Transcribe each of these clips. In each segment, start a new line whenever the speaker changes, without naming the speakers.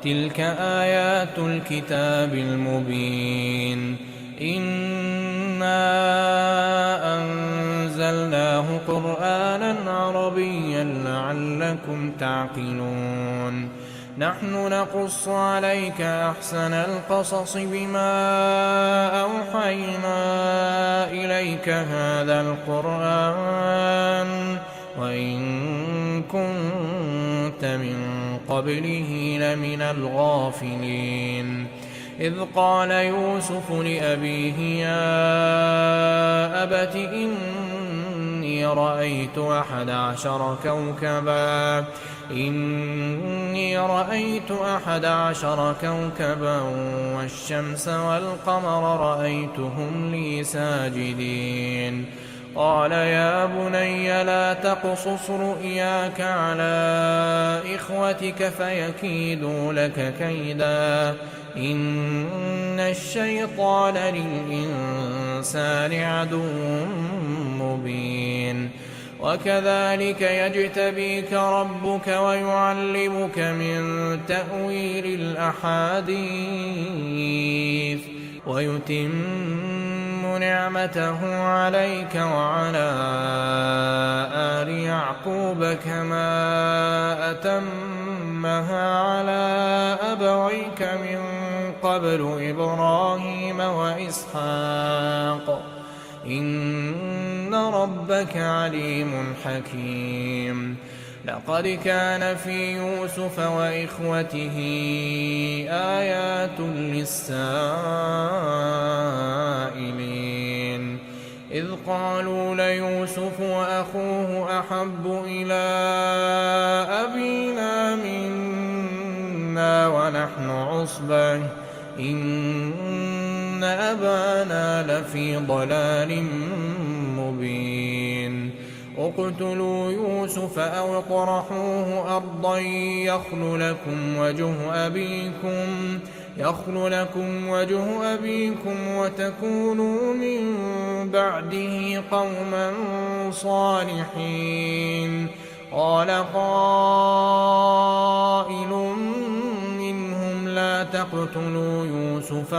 تلك آيات الكتاب المبين إنا أنزلناه قرآنا عربيا لعلكم تعقلون نحن نقص عليك أحسن القصص بما أوحينا إليك هذا القرآن وإن كنت من قبله لمن الغافلين إذ قال يوسف لأبيه يا أبت إني رأيت 11 كوكبا والشمس والقمر رأيتهم لي ساجدين قال يا بني لا تقصص رؤياك على إخوتك فيكيدوا لك كيدا إن الشيطان للإنسان عدو مبين وكذلك يجتبيك ربك ويعلمك من تأويل الأحاديث ويتم نعمته عليك وعلى آل يعقوب كما أتمها على أبويك من قبل إبراهيم وإسحاق إن ربك عليم حكيم لقد كان في يوسف وإخوته آيات للسائلين إذ قالوا ليوسف وأخوه أحب إلى أبينا منا ونحن عصبة إن أبانا لفي ضلال مبين اقتلوا يوسف أو اطرحوه أرضا يخل لكم وجه أبيكم وتكونوا من بعده قوما صالحين قال قائل منهم لا تقتلوا يوسف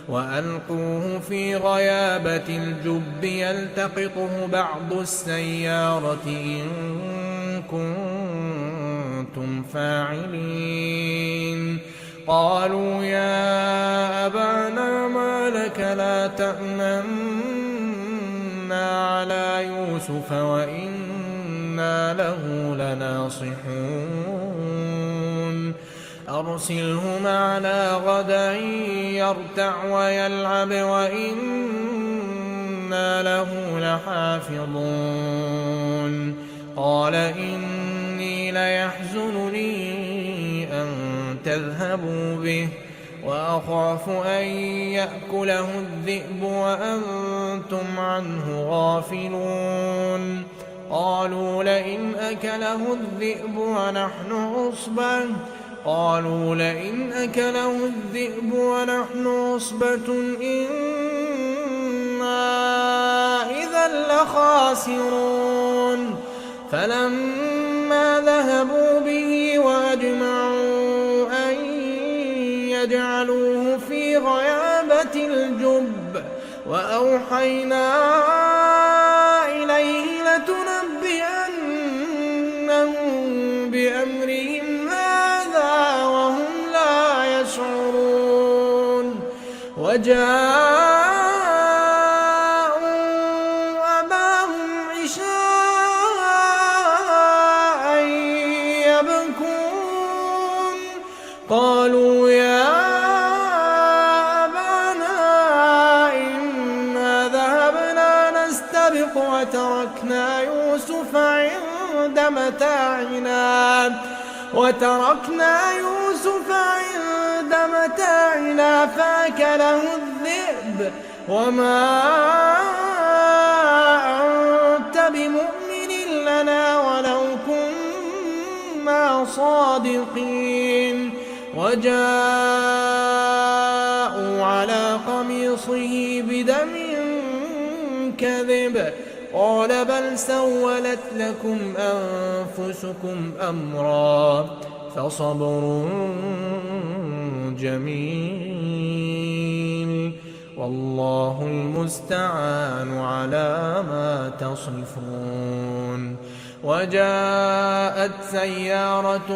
وألقوه في غيابة الجب يلتقطه بعض السيارة إن كنتم فاعلين قالوا يا أبانا ما لك لا تأمنا على يوسف وإنا له لناصحون أرسله معنا غدا يرتع ويلعب وإنا له لحافظون قال إني ليحزنني أن تذهبوا به وأخاف أن يأكله الذئب وأنتم عنه غافلون قالوا لئن أكله الذئب ونحن عصبة إنا إذا لخاسرون فلما ذهبوا به وأجمعوا أن يجعلوه في غيابة الجب وأوحينا إليه لتنبئنهم بأمرهم هذا وهم لا يشعرون وجاءوا أباهم عشاء يبكون قالوا يا أبانا إنا ذهبنا نستبق وتركنا يوسف عند متاعنا فأكله الذئب وما أنت بمؤمن لنا ولو كنا صادقين وجاءوا على قميصه بدم كذب قال بل سولت لكم أنفسكم أمرا فصبر جميل والله المستعان على ما تصفون. وجاءت سيارة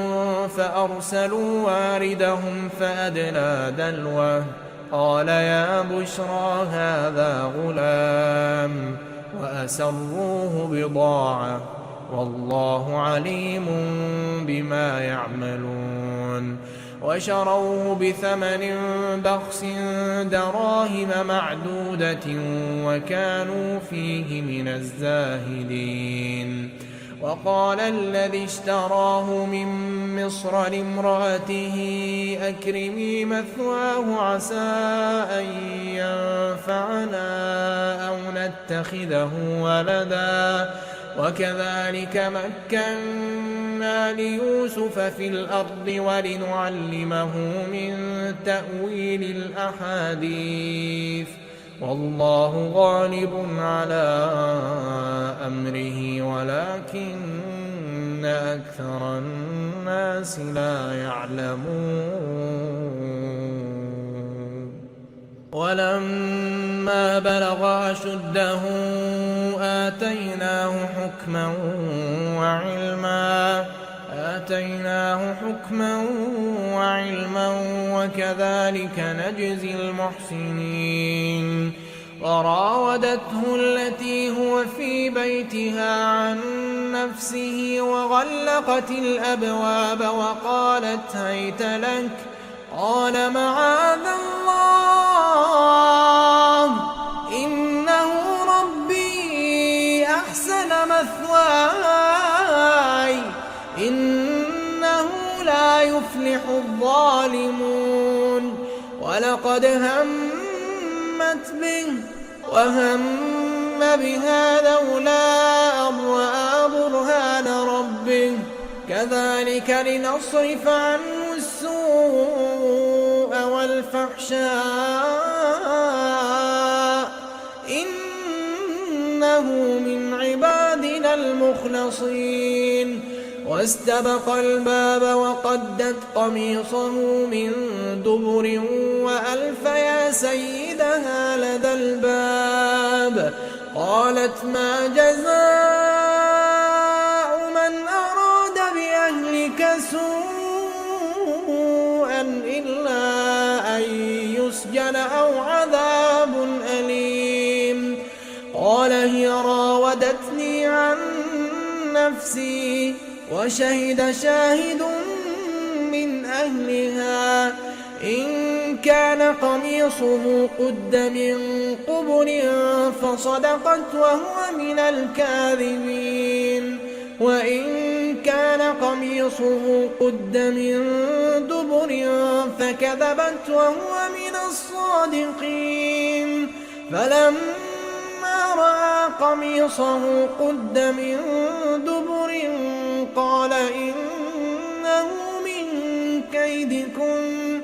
فأرسلوا واردهم فأدلى دلوه قال يا بشرى هذا غلام وأسروه بضاعة والله عليم بما يعملون. وشروه بثمن بخس دراهم معدودة وكانوا فيه من الزاهدين. وقال الذي اشتراه من مصر لامرأته أكرمي مثواه عسى أن ينفعنا أو نتخذه ولدا وكذلك مكنا ليوسف في الأرض ولنعلمه من تأويل الأحاديث والله غالب على أمره ولكن أكثر الناس لا يعلمون. ولما بلغ أشده آتيناه حكما وعلما وكذلك نجزي المحسنين. وراودته التي هو في بيتها عن نفسه وغلقت الأبواب وقالت هيت لك قال معاذ الله إنه ربي أحسن مثواي إنه لا يفلح الظالمون. ولقد همت به وهم بها لولا أن رأى برهان ربه كذلك لنصرف عنه السوء والفحشاء إنه من عبادنا المخلصين. واستبق الباب وقدت قميصه من دبر وألف يا سيدها لدى الباب قالت ما جزاء من أراد بأهلك سوءا إلا أن يسجن أو عذاب أليم. قال هي راودتني عن نفسي وشهد شاهد من أهلها إن كان قميصه قد من قبل فصدقت وهو من الكاذبين وإن كان قميصه قد من دبر فكذبت وهو من الصادقين. فلما رأى قميصه قد من دبر قال إنه من كيدكن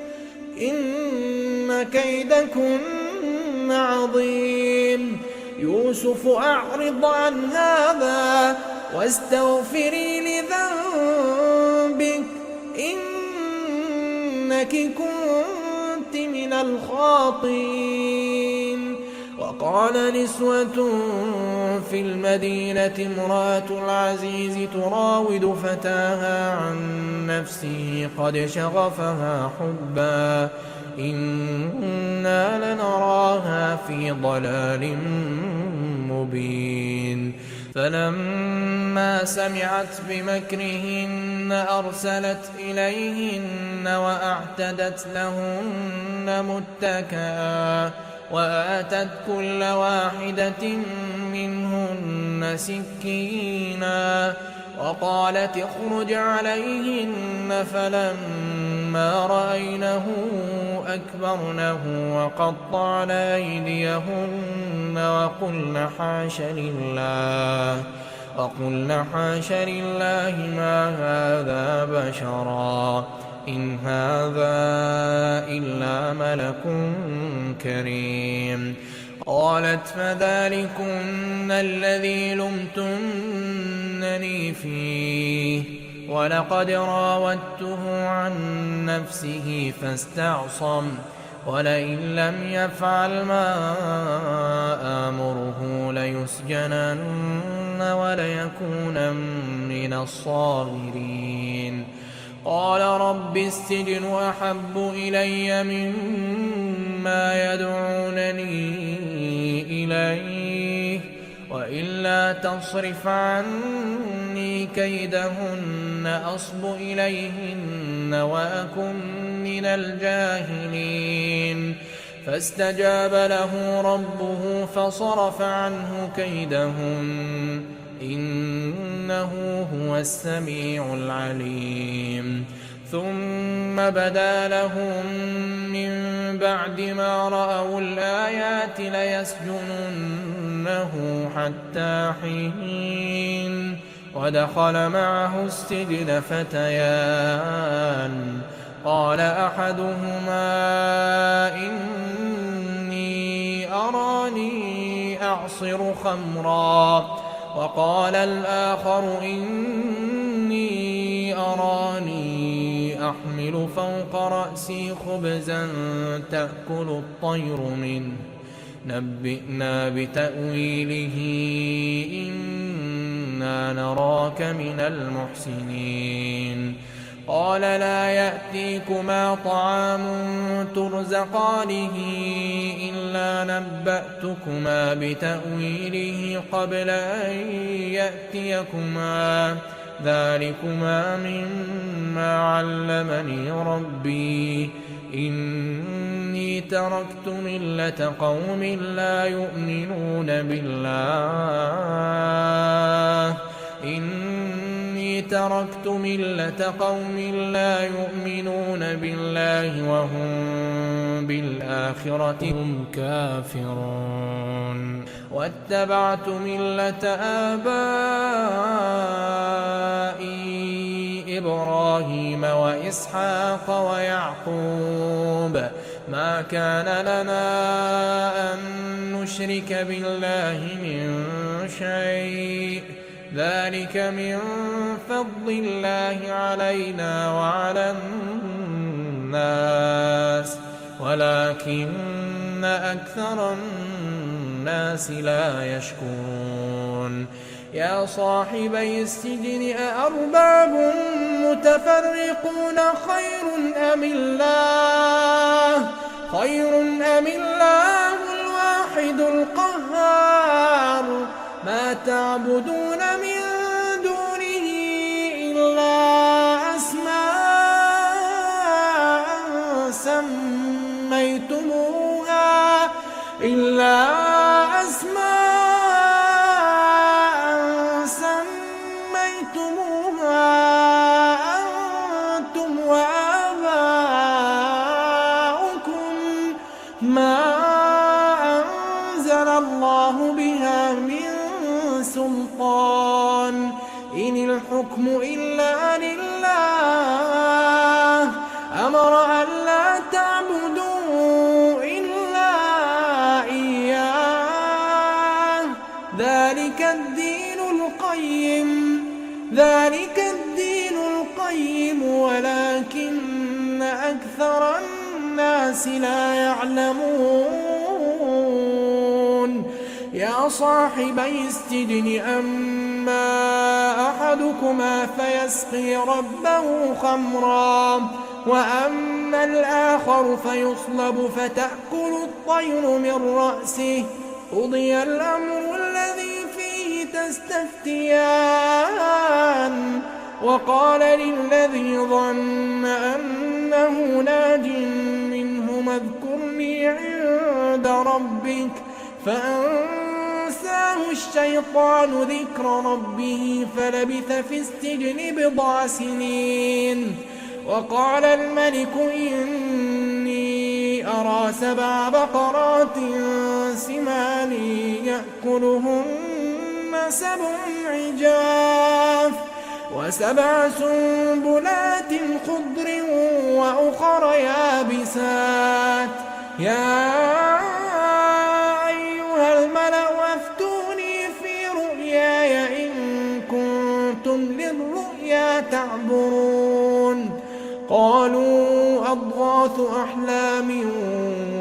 إن كيدكن عظيم. يوسف أعرض عن هذا واستغفري لذنبك إنك كنت من الخاطئين. وقال نسوة في المدينة امرأة العزيز تراود فتاها عن نفسه قد شغفها حبا إنا لنراها في ضلال مبين. فلما سمعت بمكرهن أرسلت إليهن وأعتدت لهن متكئا وآتت كل واحدة منهن سكينا وقالت اخرج عليهن. فلما رأينه أكبرنه وقطعن أيديهن وقلن حاش لله ما هذا بشرا إن هذا إلا ملك كريم. قالت فذلكن الذي لمتنني فيه ولقد راودته عن نفسه فاستعصم ولئن لم يفعل ما آمره ليسجنن وليكونن من الصاغرين قال رب السجن أحب إلي مما يدعونني إليه وإلا تصرف عني كيدهن أصب إليهن وأكن من الجاهلين فاستجاب له ربه فصرف عنه كيدهن إنه هو السميع العليم ثم بدا لهم من بعد ما رأوا الآيات ليسجننه حتى حين ودخل معه السجن فتيان قال أحدهما إني أراني أعصر خمرا وقال الآخر إني أراني أحمل فوق رأسي خبزا تأكل الطير منه نبئنا بتأويله إنا نراك من المحسنين قال لا يأتيكما طعام ترزقانه إلا نبأتكما بتأويله قبل أن يأتيكما ذلكما مما علمني ربي إني تركت ملة قوم لا يؤمنون بالله تركت ملة قوم لا يؤمنون بالله وهم بالآخرة هم كافرون واتبعت ملة آبائي إبراهيم وإسحاق ويعقوب ما كان لنا أن نشرك بالله من شيء ذلك من فضل الله علينا وعلى الناس ولكن أكثر الناس لا يشكرون يا صاحبي السجن أأرباب متفرقون خير أم الله الواحد القهار ما تعبدون من دونه إلا أسماء سميتموها أنتم وآباؤكم ما أنزل الله بها من سلطان إن الحكم إلا لله أمر أن لا تعبدوا إلا إياه ذلك الدين القيم ولكن أكثر الناس لا يعلمون يا صاحبي السجن أما أحدكما فيسقي ربه خمرا وأما الآخر فيصلب فتأكل الطير من رأسه قضي الأمر الذي فيه تستفتيان وقال للذي ظن أنه ناج منهما اذكرني عند ربك فأنساه الشيطان ذكر ربه فلبث في السجن بضع سنين وقال الملك إني أرى 7 بقرات سمان يأكلهن 7 عجاف و7 سنبلات خضر وأخر يابسات يا أيها للرؤيا تعبرون قالوا أضغاث أحلام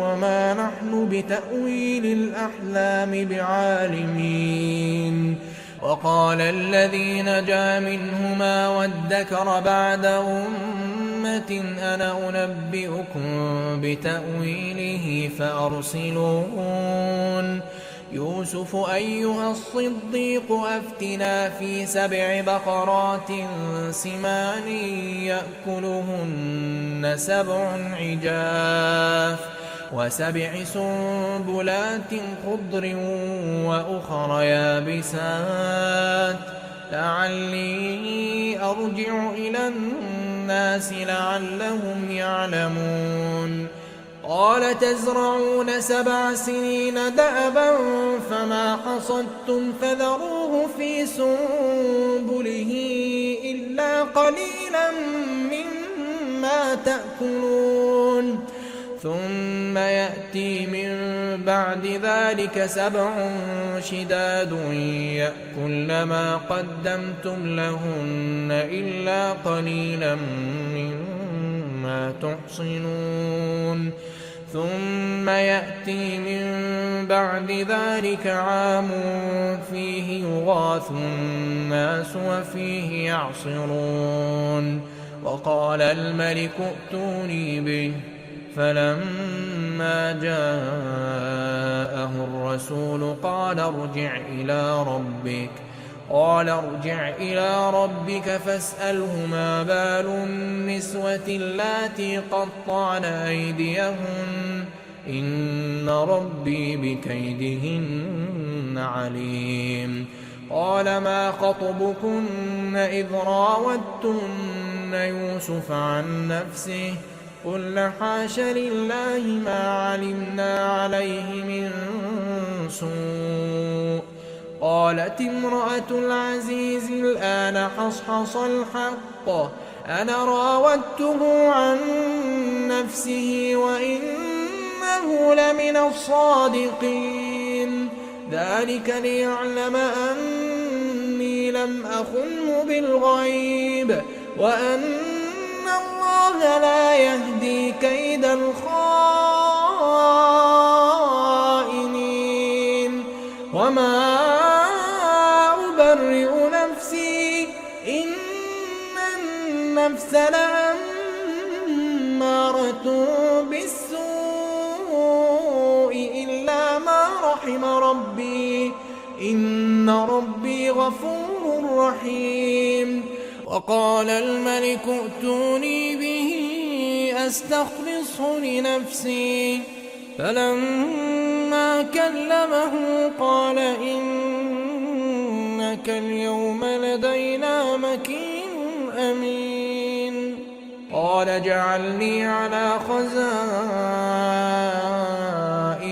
وما نحن بتأويل الأحلام بعالمين وقال الذي نجا منهما وادكر بعد أمة أنا أنبئكم بتأويله فأرسلون يوسف أيها الصديق أفتنا في 7 بقرات سمان يأكلهن 7 عجاف و7 سنبلات خضر وأخر يابسات لعلي أرجع إلى الناس لعلهم يعلمون قال تزرعون 7 سنين دأبا فما حصدتم فذروه في سنبله إلا قليلا مما تأكلون ثم يأتي من بعد ذلك 7 شداد يأكلن ما قدمتم لهن إلا قليلا مما تحصنون ثم يأتي من بعد ذلك عام فيه يغاث الناس وفيه يعصرون وقال الملك ائتوني به فلما جاءه الرسول قال ارجع إلى ربك فاسأله ما بال النسوة اللاتي قطعن أيديهن إن ربي بكيدهن عليم قال ما خطبكن إذ راوتن يوسف عن نفسه قلنا حاش لله ما علمنا عليه من سوء قالت امرأة العزيز الآن حصحص الحق أنا راودته عن نفسه وإنه لمن الصادقين ذلك ليعلم أني لم أخنه بالغيب وأن الله لا يهدي كيد الخائنين وما أبرئ نفسي إن النفس لأمارة بالسوء إلا ما رحم ربي إن ربي غفور رحيم وقال الملك ائتوني به أستخلصه لنفسي فلما كلمه قال إنك اليوم لدينا مكين أمين قال اجعلني على خزائن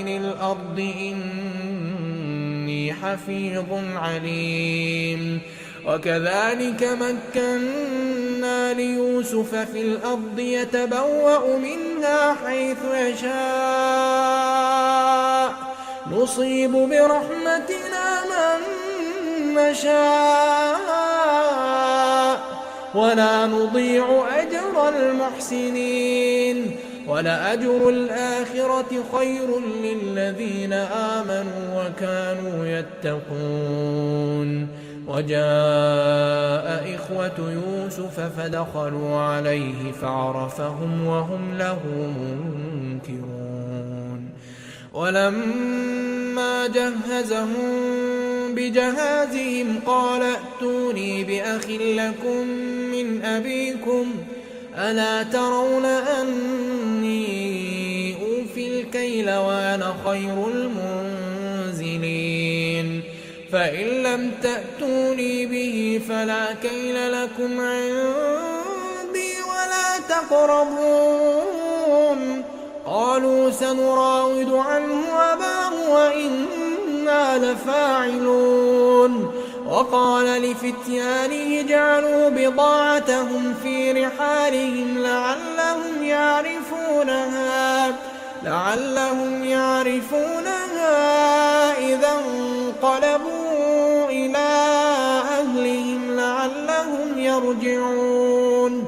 الأرض إني حفيظ عليم وكذلك مكنا ليوسف في الأرض يتبوأ منها حيث يشاء نصيب برحمتنا من نشاء ولا نضيع أجر المحسنين ولأجر الآخرة خير للذين آمنوا وكانوا يتقون وجاء إخوة يوسف فدخلوا عليه فعرفهم وهم له منكرون ولما جهزهم بجهازهم قال ائتوني بأخ لكم من أبيكم ألا ترون أني أوفي الكيل وأنا خير المنزلين فإن لم تأتوني به فلا كيل لكم عندي ولا تقربون قالوا سنراود عنه أباه وإنا لفاعلون وقال لفتيانه اجعلوا بضاعتهم في رحالهم لعلهم يعرفونها إذا انقلبوا إلى أهلهم لعلهم يرجعون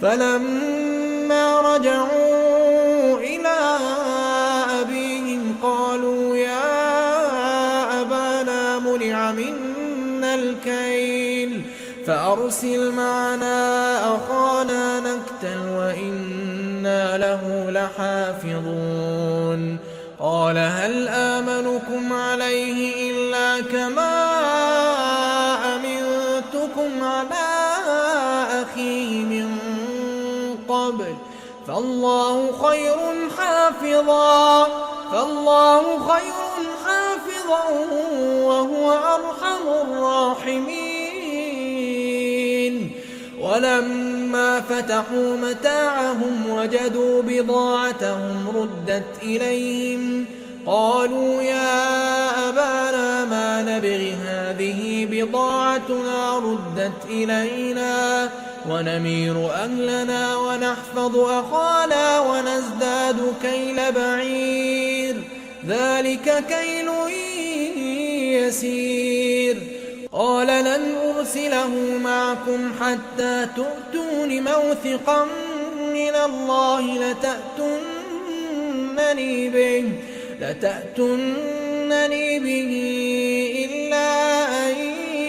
فلما رجعوا إلى أبيهم قالوا يا أبانا منع منا الكيل فأرسل معنا أخانا نكتل وإنا له لحافظون قال هل آمنكم عليه إلا كما أمنتكم على أخيه من قبل فالله خير حافظا وهو أرحم الراحمين ولما فتحوا متاعهم وجدوا بضاعتهم ردت إليهم قالوا يا أبانا ما نبغي هذه بضاعتنا ردت إلينا ونمير أهلنا ونحفظ أخانا ونزداد كيل بعير ذلك كيل يسير قال لن أرسله معكم حتى تؤتون موثقا من الله لتأتونني به إلا أن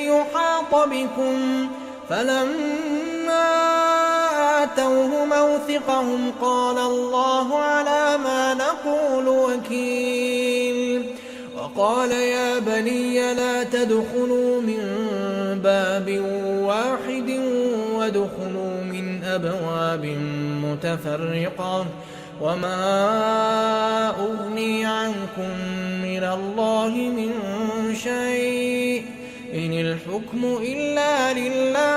يحاط بكم فلما آتوه موثقهم قال الله على ما نقول وكيل وقال يا بني لا تدخلوا من باب واحد وادخلوا من أبواب متفرقة وما أغني عنكم من الله من شيء إن الحكم إلا لله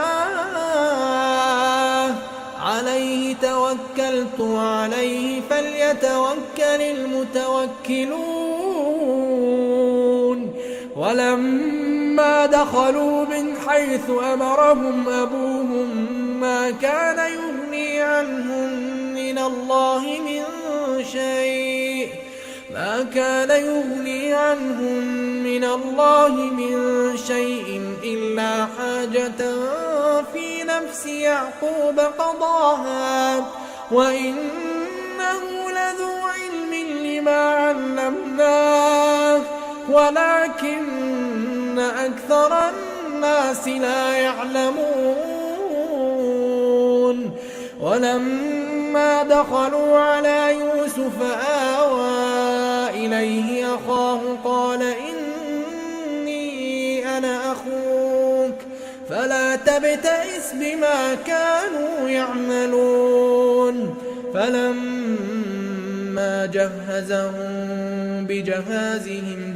عليه توكلت وعليه فليتوكل المتوكلون ولما دخلوا من حيث أمرهم أبوهم ما كان يغني عنهم من الله من شيء إلا حاجة في نفس يعقوب قضاها وإنه لذو علم لما علمناه ولكن أكثر الناس لا يعلمون ولما دخلوا على يوسف آوى إليه أخاه قال إني أنا أخوك فلا تبتئس بما كانوا يعملون فلما جهزهم بجهازهم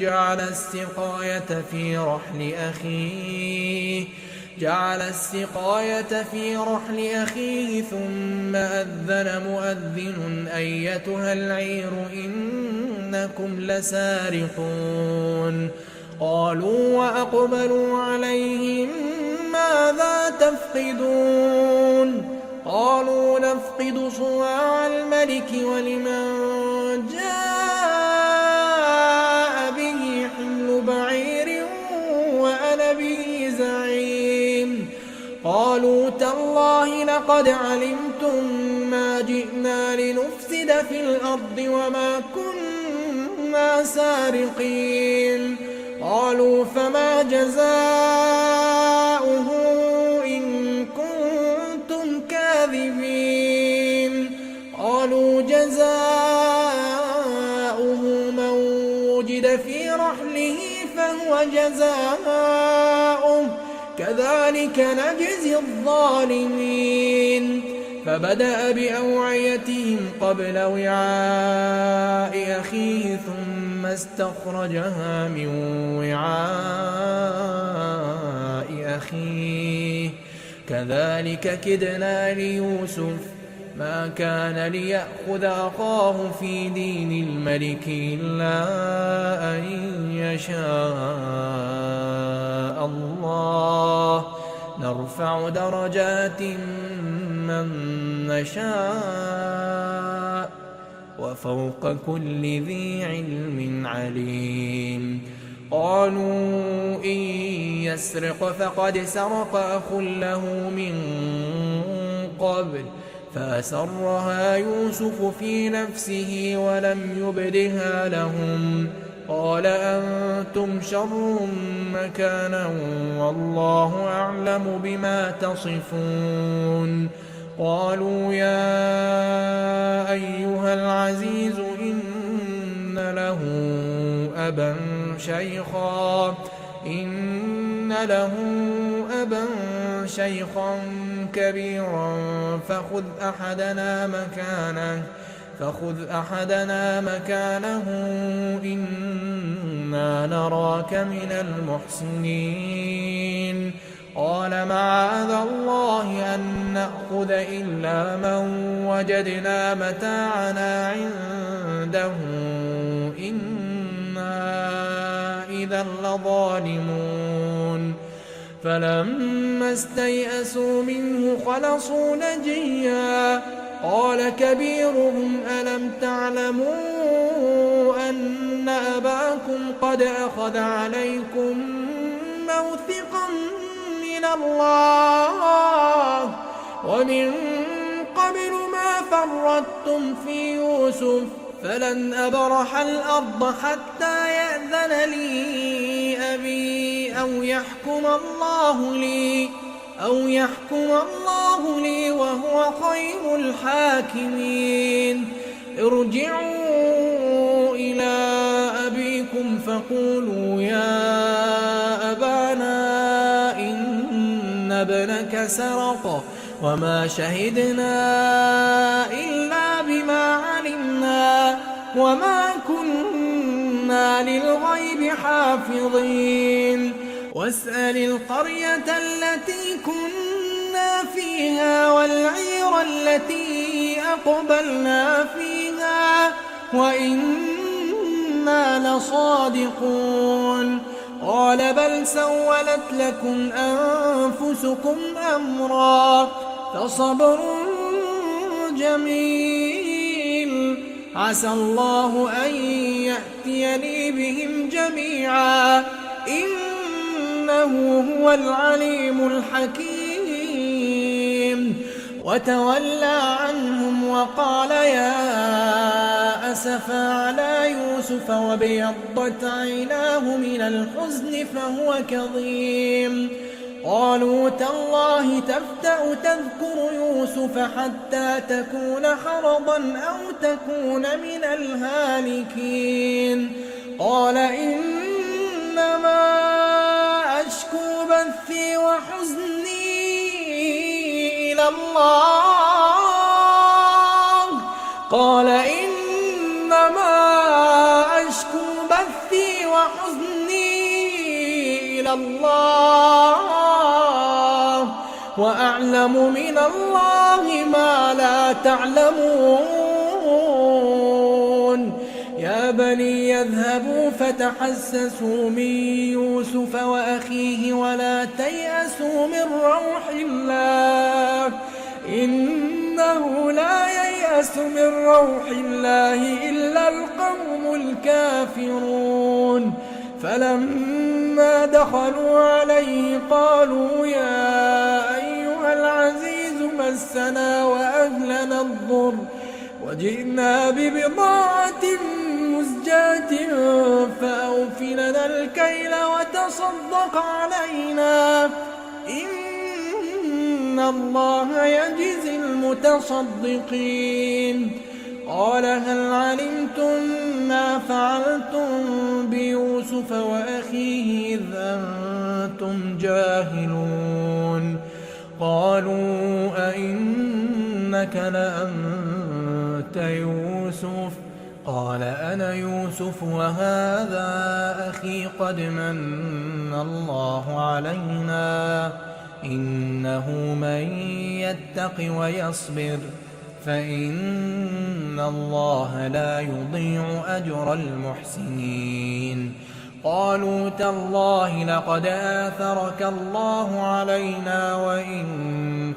جعل السقاية في رحل أخيه ثم أذن مؤذن أيتها العير إنكم لسارقون قالوا وأقبلوا عليهم ماذا تفقدون قالوا نفقد صواع الملك ولمن جاء به حمل بعير وأنا به زعيم قالوا تالله لقد علمتم ما جئنا لنفسد في الأرض وما كنا سارقين قالوا فما جزاؤه إن كنتم كاذبين قالوا جزاؤه من وجد في رحله فهو جزاؤه كذلك نجزي الظالمين فبدأ بأوعيتهم قبل وعاء أخيه ثم استخرجها من وعاء أخيه كذلك كدنا ليوسف ما كان ليأخذ أخاه في دين الملك إلا أن يشاء الله نرفع درجات من نشاء وفوق كل ذي علم عليم قالوا إن يسرق فقد سرق أخ له من قبل فأسرها يوسف في نفسه ولم يبدها لهم قال أنتم شر مكانا والله أعلم بما تصفون قالوا يا أيها العزيز إن له أبا شيخا كبيرا فخذ أحدنا مكانه إنا نراك من المحسنين قال معاذ الله أن نأخذ إلا من وجدنا متاعنا عنده إنا إذا لظالمون فلما استيئسوا منه خلصوا نجيا قال كبيرهم ألم تعلموا أن أباكم قد أخذ عليكم موثقا من الله ومن قبل ما فرطتم في يوسف فلن أبرح الأرض حتى يأذن لي أبي أو يحكم الله لي وهو خير الحاكمين ارجعوا إلى أبيكم فقولوا يا أبانا إن ابنك سرق وما شهدنا إلا بما علمنا وما كنا للغيب حافظين واسأل القرية التي كنا فيها والعير التي أقبلنا فيها وإنا لصادقون قال بل سولت لكم أنفسكم أمرا فصبر جميل عسى الله أن يأتيني بهم جميعا إنه هو العليم الحكيم وتولى عنهم وقال يا أسفا على يوسف وابيضت عيناه من الحزن فهو كظيم قالوا تالله تفتأ تذكر يوسف حتى تكون حرضا أو تكون من الهالكين قال إنما أشكو بثي وحزني إلى الله وأعلم من الله ما لا تعلمون يا بني يذهبوا فتحسسوا من يوسف وأخيه ولا تيأسوا من روح الله إنه لا ييأس من روح الله إلا القوم الكافرون فلما دخلوا عليه قالوا يا أيها العزيز مسنا وأهلنا الضر وجئنا ببضاعة مزجاة فأوف لنا الكيل وتصدق علينا إن الله يجزي المتصدقين قال هل علمتم ما فعلتم بيوسف وأخيه إذ أنتم جاهلون قالوا أئنك لأنت يوسف قال أنا يوسف وهذا أخي قد من الله علينا إنه من يتق ويصبر فإن الله لا يضيع أجر المحسنين قالوا تالله لقد آثرك الله علينا وإن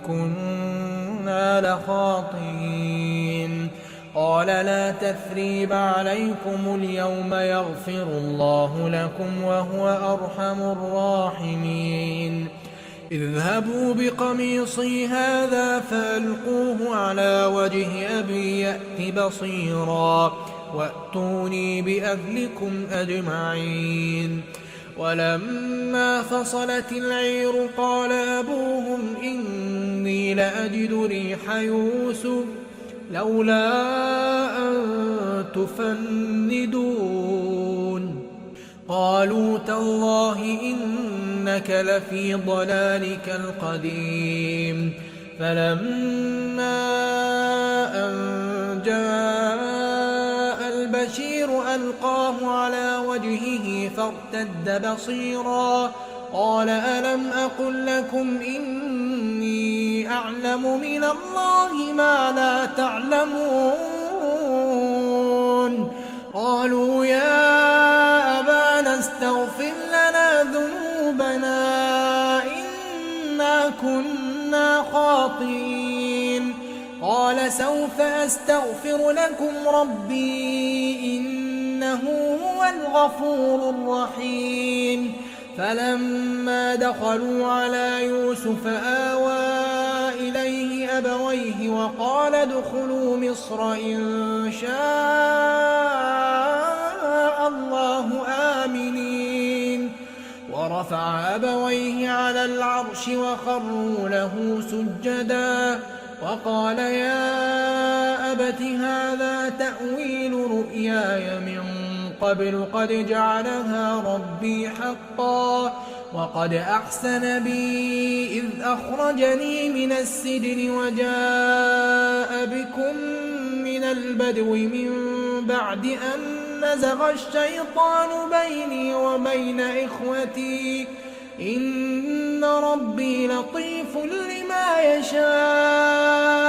كنا لخاطئين قال قال لا تثريب عليكم اليوم يغفر الله لكم وهو أرحم الراحمين اذهبوا بقميصي هذا فألقوه على وجه أبي يأت بصيرا وأتوني بأهلكم أجمعين ولما فصلت العير قال أبوهم إني لأجد ريح يوسف لولا أن تفندون قالوا تالله إنك لفي ضلالك القديم فلما أن جاء البشير ألقاه على وجهه فارتد بصيرا قال ألم أقل لكم إني أعلم من الله ما لا تعلمون قالوا يا أبانا استغفر لنا ذنوبنا إنا كنا خاطئين قال سوف أستغفر لكم ربي إنه هو الغفور الرحيم فلما دخلوا على يوسف آوى إليه أبويه وقال ادخلوا مصر إن شاء الله آمنين ورفع أبويه على العرش وخروا له سجدا وقال يا أبت هذا تأويل رؤياي من قبل قد جعلها ربي حقا وقد أحسن بي إذ أخرجني من السجن وجاء بكم من البدو من بعد أن نزغ الشيطان بيني وبين إخوتي إن ربي لطيف لما يشاء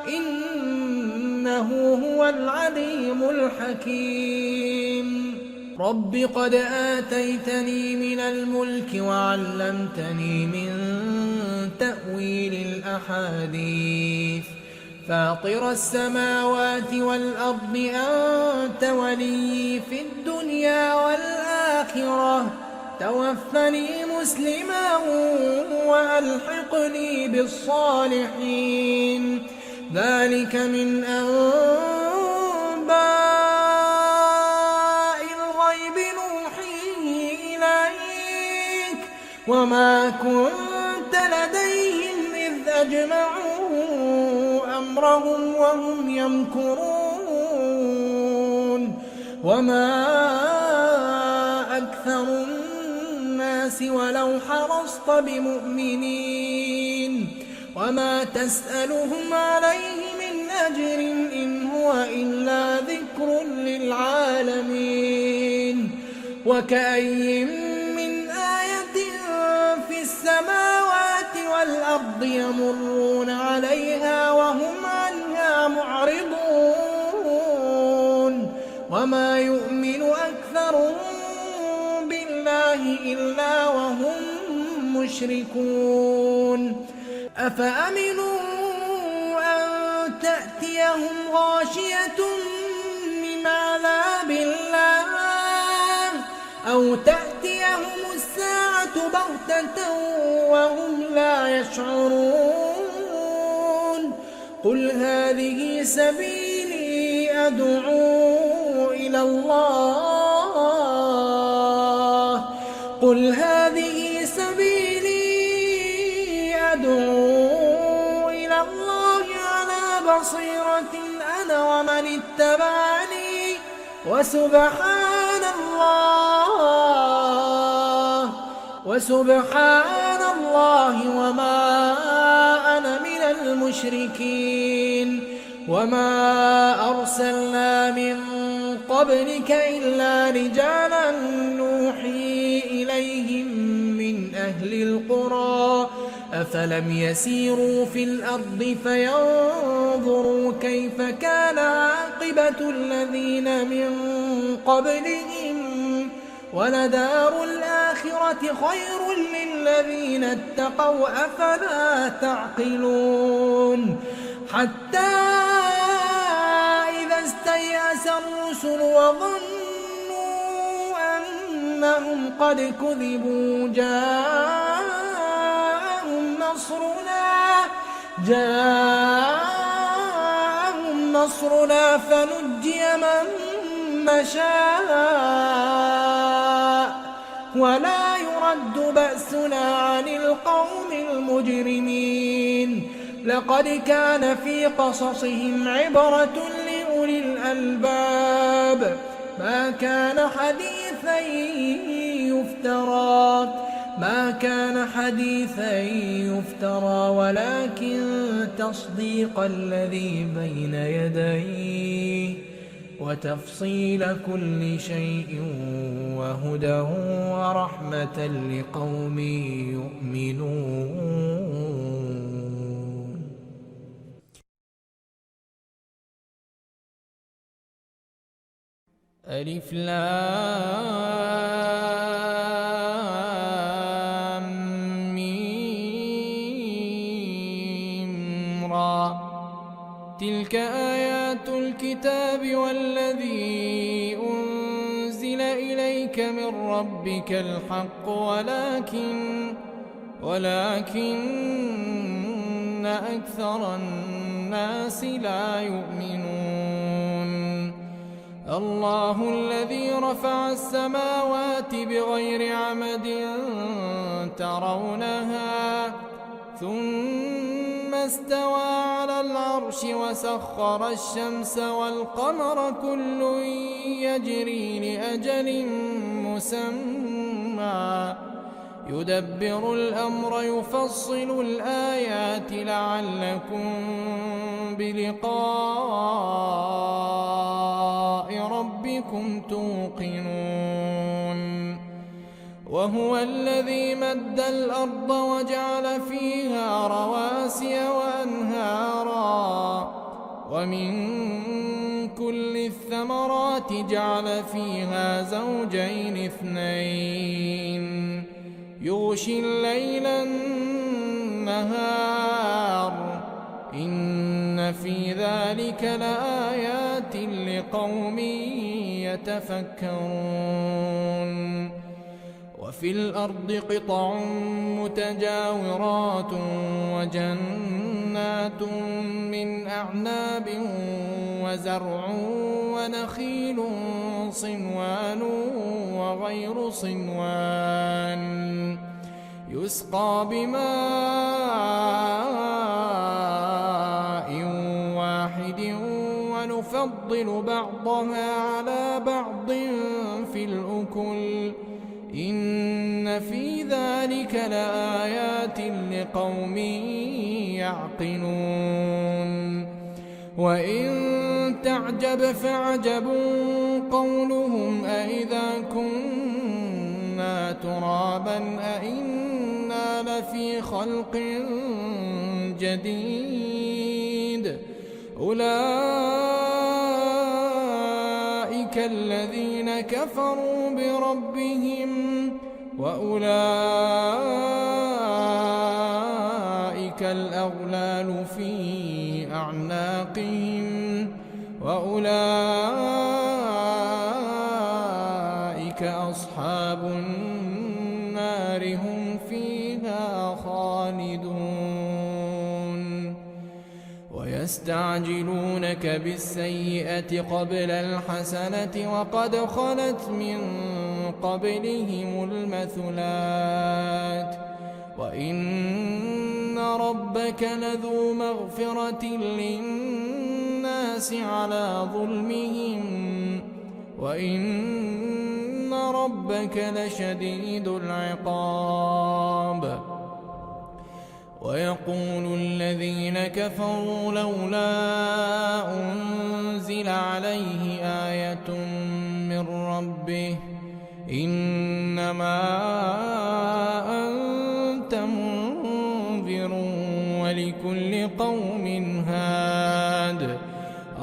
إنه هو العليم الحكيم رب قد آتيتني من الملك وعلمتني من تأويل الأحاديث فاطر السماوات والأرض أنت ولي في الدنيا والآخرة توفني مسلما وألحقني بالصالحين ذلك من أنباء الغيب نوحيه إليك وما كنت لديهم إذ أجمعوا أمرهم وهم يمكرون وما أكثر الناس ولو حرصت بمؤمنين وما تسألهم عليه من أجر إن هو إلا ذكر للعالمين وكأي من آية في السماوات والأرض يمرون عليها وهم عنها معرضون وما يؤمن أكثرهم بالله إلا وهم مشركون أفأمنوا أن تأتيهم غاشية من عذاب الله أو تأتيهم الساعة بغتة وهم لا يشعرون قل هذه سبيلي أدعو إلى الله قل هذه سبيلي أدعو إلى الله على بصيرة أنا ومن اتبعني وسبحان الله وما أنا من المشركين وما أرسلنا من قبلك إلا رجالا نوحي إليهم من أهل القرى أفلم يسيروا في الأرض فينظروا كيف كان عاقبة الذين من قبلهم ولدار الآخرة خير للذين اتقوا أفلا تعقلون حتى الرسل وظنوا أنهم قد كذبوا جاءهم نصرنا فنجي من نشاء ولا يرد بأسنا عن القوم المجرمين. لقد كان في قصصهم عبرة لأولي الألباب ما كان حديثا يفترى ولكن تصديق الذي بين يديه وتفصيل كل شيء وهدى ورحمة لقوم يؤمنون. ألف لام ميم را تلك آيات الكتاب والذي أنزل إليك من ربك الحق ولكن أكثر الناس لا يؤمنون. الله الذي رفع السماوات بغير عمد ترونها ثم استوى على العرش وسخر الشمس والقمر كل يجري لأجل مسمى يدبر الأمر يفصل الآيات لعلكم بلقاء ربكم توقنون. وهو الذي مد الأرض وجعل فيها رواسي وأنهارا ومن كل الثمرات جعل فيها زوجين اثنين يغشي الليل النهار إن في ذلك لآيات لقوم يتفكرون. وفي الأرض قطع متجاورات وجنات من أعناب وزرع ونخيل صنوان وغير صنوان يسقى بماء واحد ونفضل بعضها على بعض في الأكل إن في ذلك لآيات لقوم يعقلون. وإن تعجب فعجب قولهم أإذا كنا ترابا أإنا لفي خلق جديد أولئك الذين كفروا بربهم وأولئك الأغلال في أعناقهم وأولئك أصحاب النار هم فيها خالدون. ويستعجلونك بالسيئة قبل الحسنة وقد خلت من قبلهم المثلات وإن ربك لذو مغفرة للناس على ظلمهم وإن ربك لشديد العقاب. ويقول الذين كفروا لولا أنزل عليه آية من ربه إنما أنت منذر ولكل قوم هاد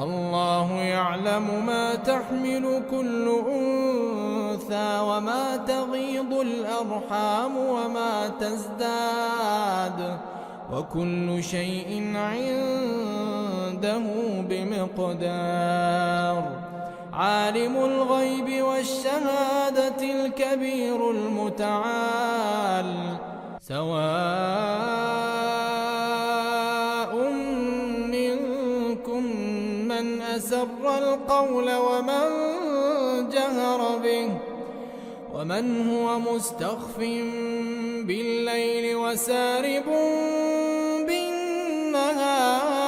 الله يعلم ما تحمل كل أنثى وما تغيض الأرحام وما تزداد وكل شيء عنده بمقدار. عالم الغيب والشهادة الكبير المتعال سواء منكم من أسر القول ومن جهر به ومن هو مستخف بالليل وسارب بالنهار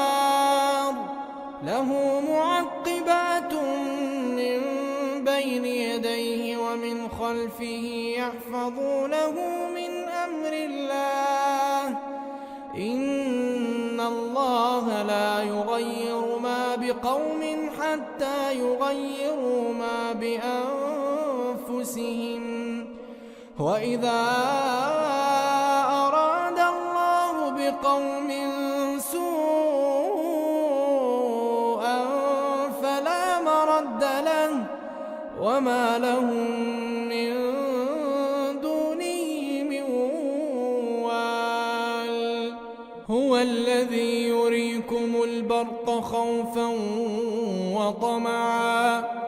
له معقبات من بين يديه ومن خلفه يحفظونه من أمر الله إن الله لا يغير ما بقوم حتى يغيروا ما بأنفسهم وإذا أراد الله بقوم سوءا فلا مرد له وما لهم من دونه من وال هو الذي يريكم البرق خوفا وطمعا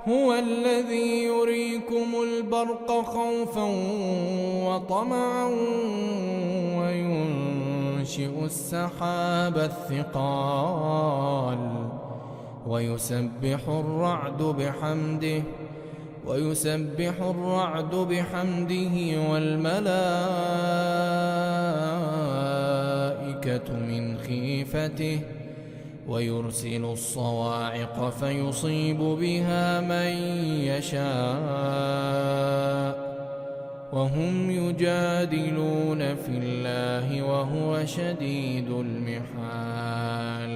هو الذي يريكم البرق خوفا وطمعا وينشئ السحاب الثقال ويسبح الرعد بحمده والملائكة من خيفته ويرسل الصواعق فيصيب بها من يشاء وهم يجادلون في الله وهو شديد المحال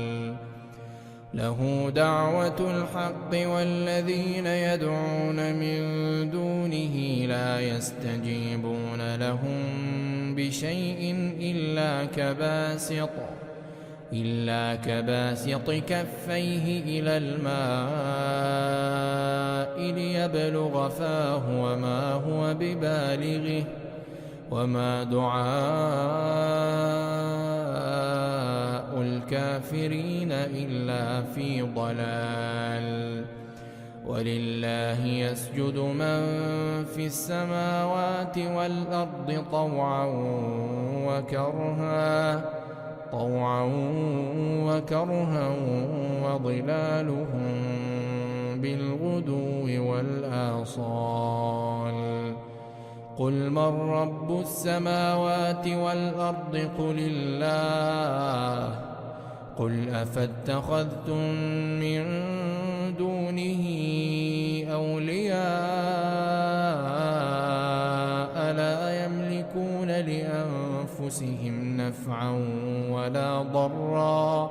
له دعوة الحق والذين يدعون من دونه لا يستجيبون لهم بشيء إلا كباسط كفيه إلى الماء ليبلغ فاه وما هو ببالغه وما دعاء الكافرين إلا في ضلال ولله يسجد من في السماوات والأرض طوعا وكرها وظلالهم بالغدو والآصال قل من رب السماوات والأرض قل الله قل أفاتخذتم من دونه أولياء لا يملكون لأنفسهم نفعا ولا ضرا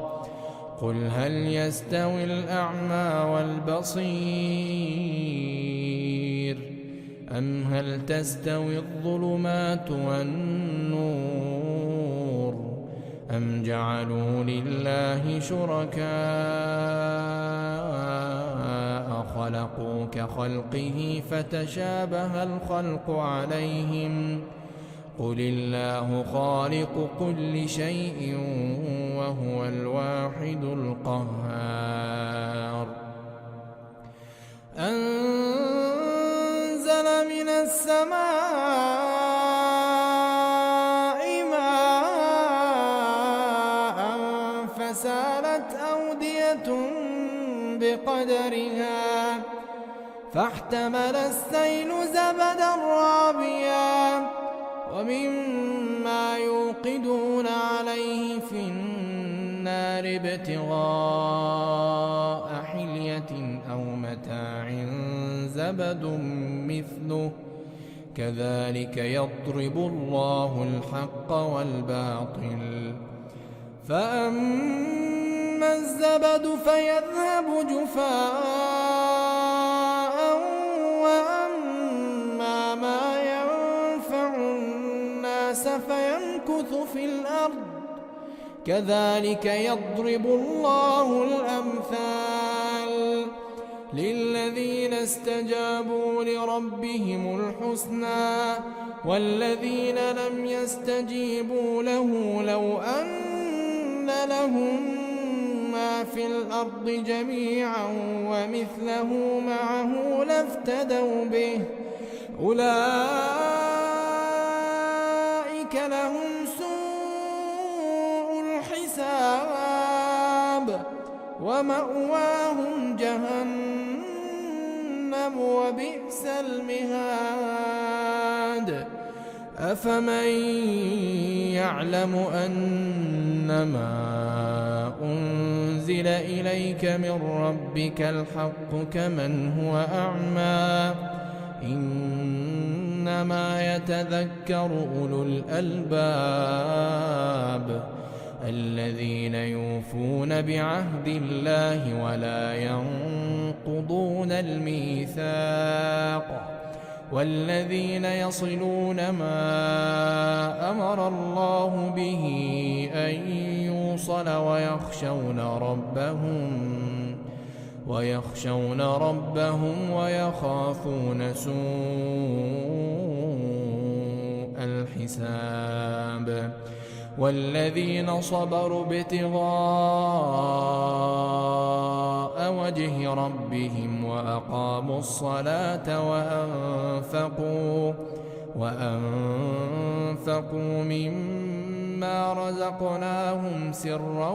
قل هل يستوي الأعمى والبصير أم هل تستوي الظلمات والنور أم جعلوا لله شركاء خلقوا كخلقه فتشابه الخلق عليهم قل الله خالق كل شيء وهو الواحد القهار أنزل من السماء ماء فسالت أودية بقدرها فاحتمل السيل زبدا رابيا ومما يوقدون عليه في النار ابتغاء حلية أو متاع زبد مثله كذلك يضرب الله الحق والباطل فأما الزبد فيذهب جفاء وأما ما ينفع الناس فيمكث في الأرض كذلك يضرب الله الأمثال للذين استجابوا لربهم الحسنى والذين لم يستجيبوا له لو أن لهم ما في الأرض جميعا ومثله معه لافتدوا به أولئك لهم سوء الحساب ومأواهم جهنم وبئس المهاد أفمن يعلم أنما أنزل إليك من ربك الحق كمن هو أعمى إنما يتذكر أولو الألباب الذين يوفون بعهد الله ولا ينقضون الميثاق والذين يصلون ما أمر الله به أن يوصل ويخشون ربهم ويخافون سوء الحساب والذين صبروا ابتغاء وجه ربهم وأقاموا الصلاة وأنفقوا مما رزقناهم سرا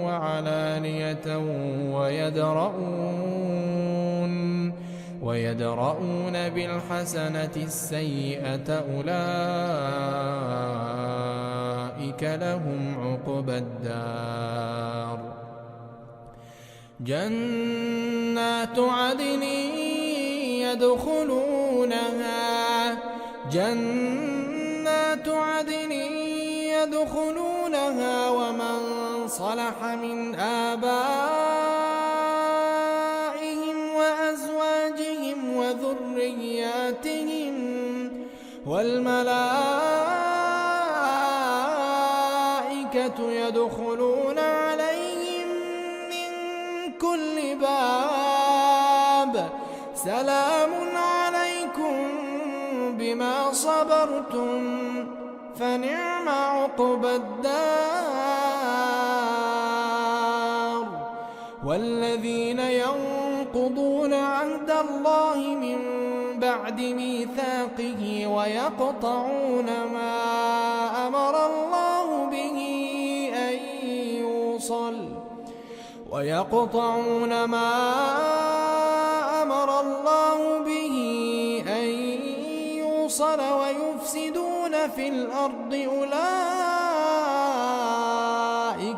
وعلانية ويدرؤون بالحسنة السيئة أولئك لهم عقبى الدار جنات عدن يدخلونها ومن صلح من آبائهم وأزواجهم وذرياتهم والملائكة يدخلون عليهم من كل باب سلام عليكم بما صبرتم فنعم عقبى الدار والذين ينقضون عهد الله من بعد ميثاقه ويقطعون ما أمر الله به أن يوصل ويفسدون في الأرض أولئك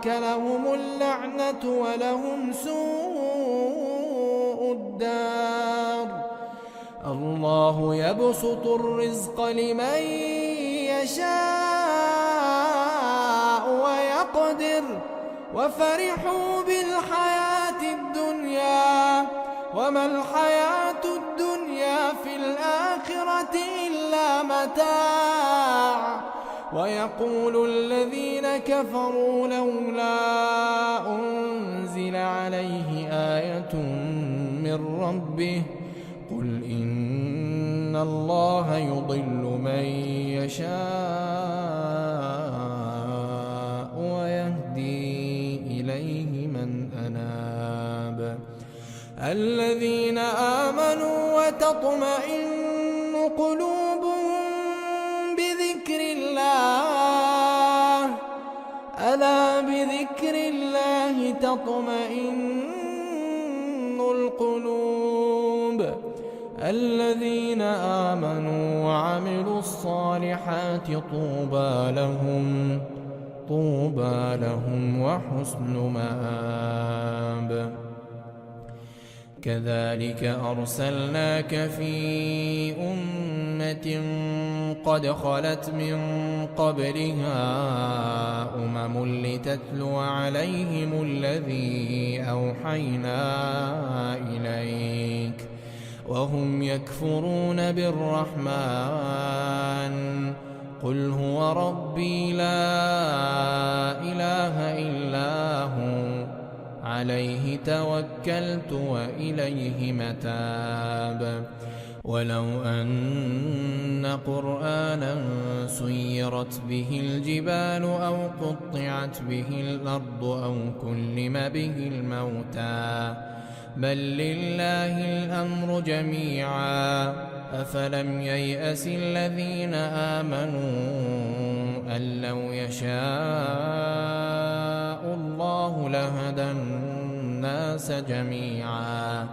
لهم اللعنة ولهم سوء الدار الله يبسط الرزق لمن يشاء ويقدر وفرحوا بالحياة الدنيا وما الحياة الدنيا في الآخرة إلا متاع ويقول الذين كفروا لولا أنزل عليه آية من ربه قل إن الله يضل من يشاء ويهدي إليه من أناب الذين آمنوا وتطمئن قلوبهم بذكر الله ألا بذكر الله تطمئن القلوب الذين آمنوا وعملوا الصالحات طوبى لهم وحسن مآب كذلك أرسلناك في أمة قد خلت من قبلها لتتلو عليهم الذي أوحينا إليك وهم يكفرون بالرحمن قل هو ربي لا إله إلا هو عليه توكلت وإليه متاب ولو أن قرآنا سيرت به الجبال أو قطعت به الأرض أو كلم به الموتى بل لله الأمر جميعا أفلم ييأس الذين آمنوا أن لو يشاء الله لهدى الناس جميعا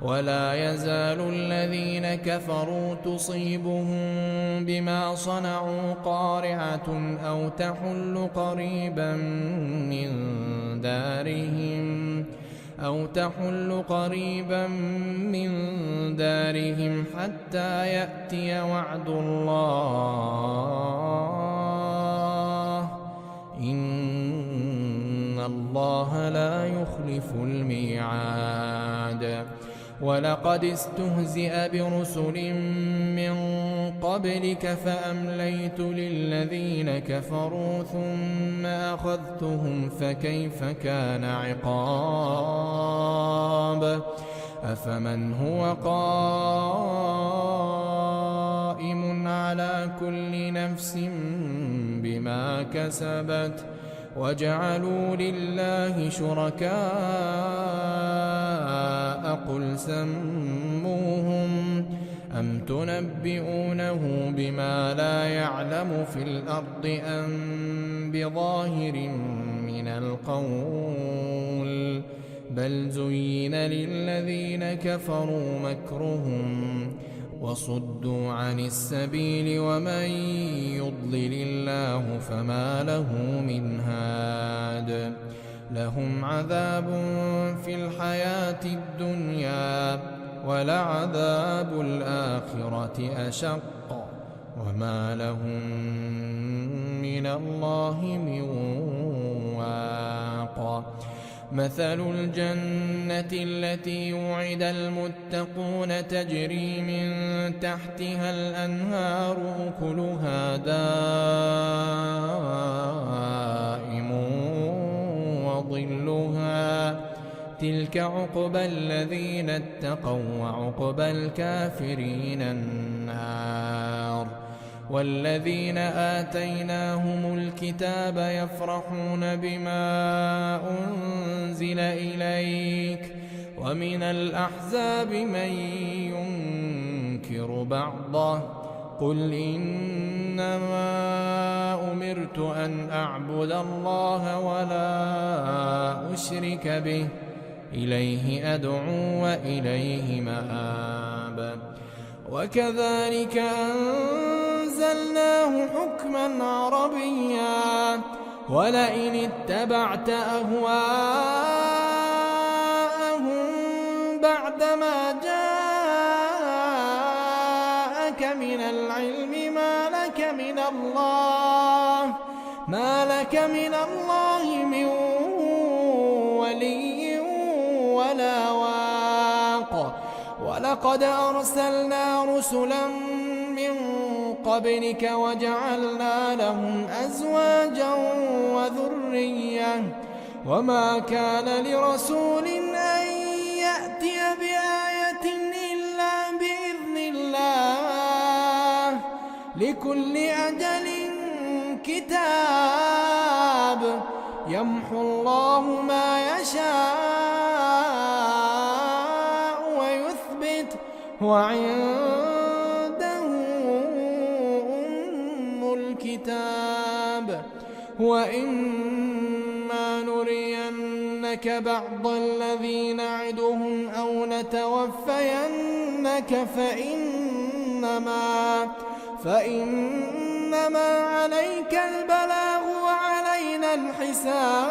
ولا يزال الذين كفروا تصيبهم بما صنعوا قارعة أو تحل قريبا من دارهم حتى يأتي وعد الله إن الله لا يخلف الميعاد ولقد استهزئ برسل من قبلك فأمليت للذين كفروا ثم أخذتهم فكيف كان عقاب أفمن هو قائم على كل نفس بما كسبت وجعلوا لله شركاء قل سموهم أم تنبئونه بما لا يعلم في الأرض أم بظاهر من القول بل زين للذين كفروا مكرهم وصدوا عن السبيل ومن يضلل الله فما له من هاد لهم عذاب في الحياة الدنيا ولعذاب الآخرة أشق وما لهم من الله من واق مثل الجنة التي وعد المتقون تجري من تحتها الأنهار أكلها دائم وظلها تلك عقبى الذين اتقوا وعقبى الكافرين النار والذين آتيناهم الكتاب يفرحون بما أنزل إليك ومن الأحزاب من ينكر بعضه قل إنما أمرت أن أعبد الله ولا أشرك به إليه أدعو وإليه مآب وكذلك أنزلناه حكما عربيا ولئن اتبعت أهواءهم بعدما جاءك من العلم ما لك من الله من ولي ولا واق ولقد أرسلنا رسلا من قبلك وجعلنا لهم أزواجا وذرية وما كان لرسول أن يأتي بآية إلا بإذن الله لكل أجل كتاب يمحو الله ما يشاء ويثبت وعنده أم الكتاب وإما نرينك بعض الذي نعدهم أو نتوفينك فإنما عليك البلاغ وعلينا الحساب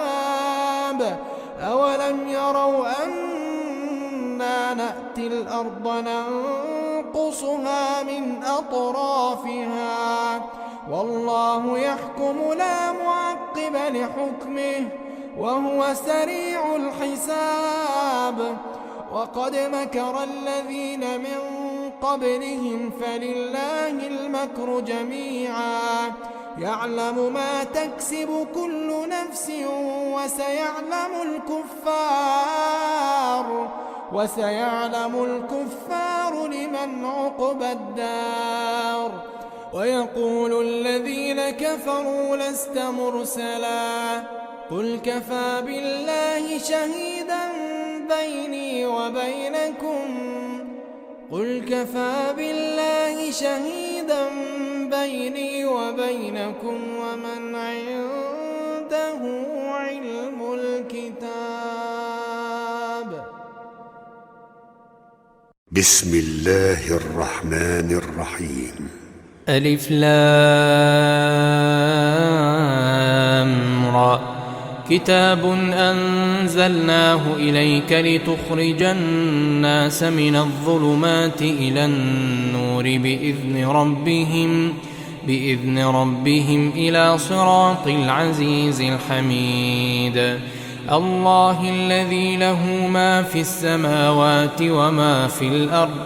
أولم يروا أنا نأتي الأرض ننقصها من أطرافها والله يحكم لا معقب لحكمه وهو سريع الحساب وقد مكر الذين من قبلهم فلله المكر جميعا يعلم ما تكسب كل نفس وسيعلم الكفار وسيعلم الكفار لمن عقبى الدار. ويقول الذين كفروا لست مرسلا قل كفى بالله شهيدا بيني وبينكم ومن عنده علم الكتاب.
بسم الله الرحمن الرحيم.
ألف لام را. كتاب أنزلناه إليك لتخرج الناس من الظلمات إلى النور بإذن ربهم إلى صراط العزيز الحميد. الله الذي له ما في السماوات وما في الأرض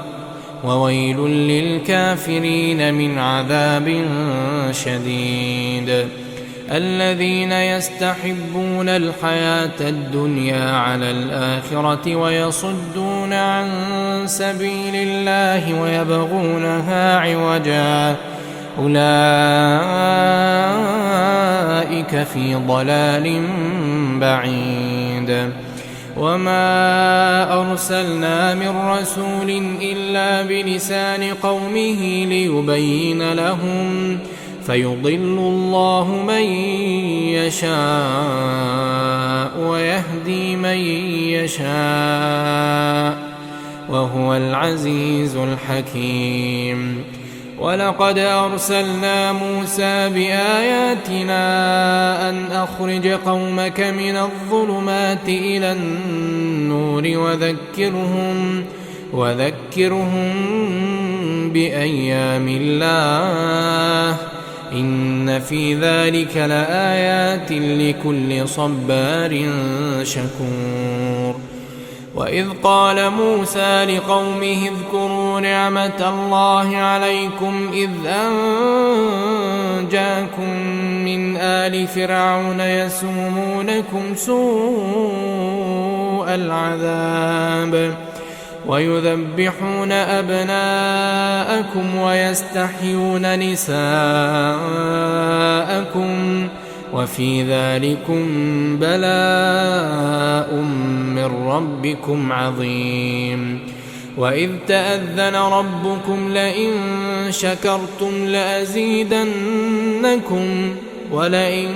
وويل للكافرين من عذاب شديد. الذين يستحبون الحياة الدنيا على الآخرة ويصدون عن سبيل الله ويبغونها عوجا أولئك في ضلال بعيد. وما أرسلنا من رسول إلا بلسان قومه ليبين لهم فيضل الله من يشاء ويهدي من يشاء وهو العزيز الحكيم. ولقد أرسلنا موسى بآياتنا أن أخرج قومك من الظلمات إلى النور وذكرهم بأيام الله إن في ذلك لآيات لكل صبار شكور. وإذ قال موسى لقومه اذكروا نعمة الله عليكم إذ أنجاكم من آل فرعون يسومونكم سوء العذاب ويذبحون أبناءكم ويستحيون نساءكم وفي ذلكم بلاء من ربكم عظيم. وإذ تأذن ربكم لئن شكرتم لأزيدنكم ولئن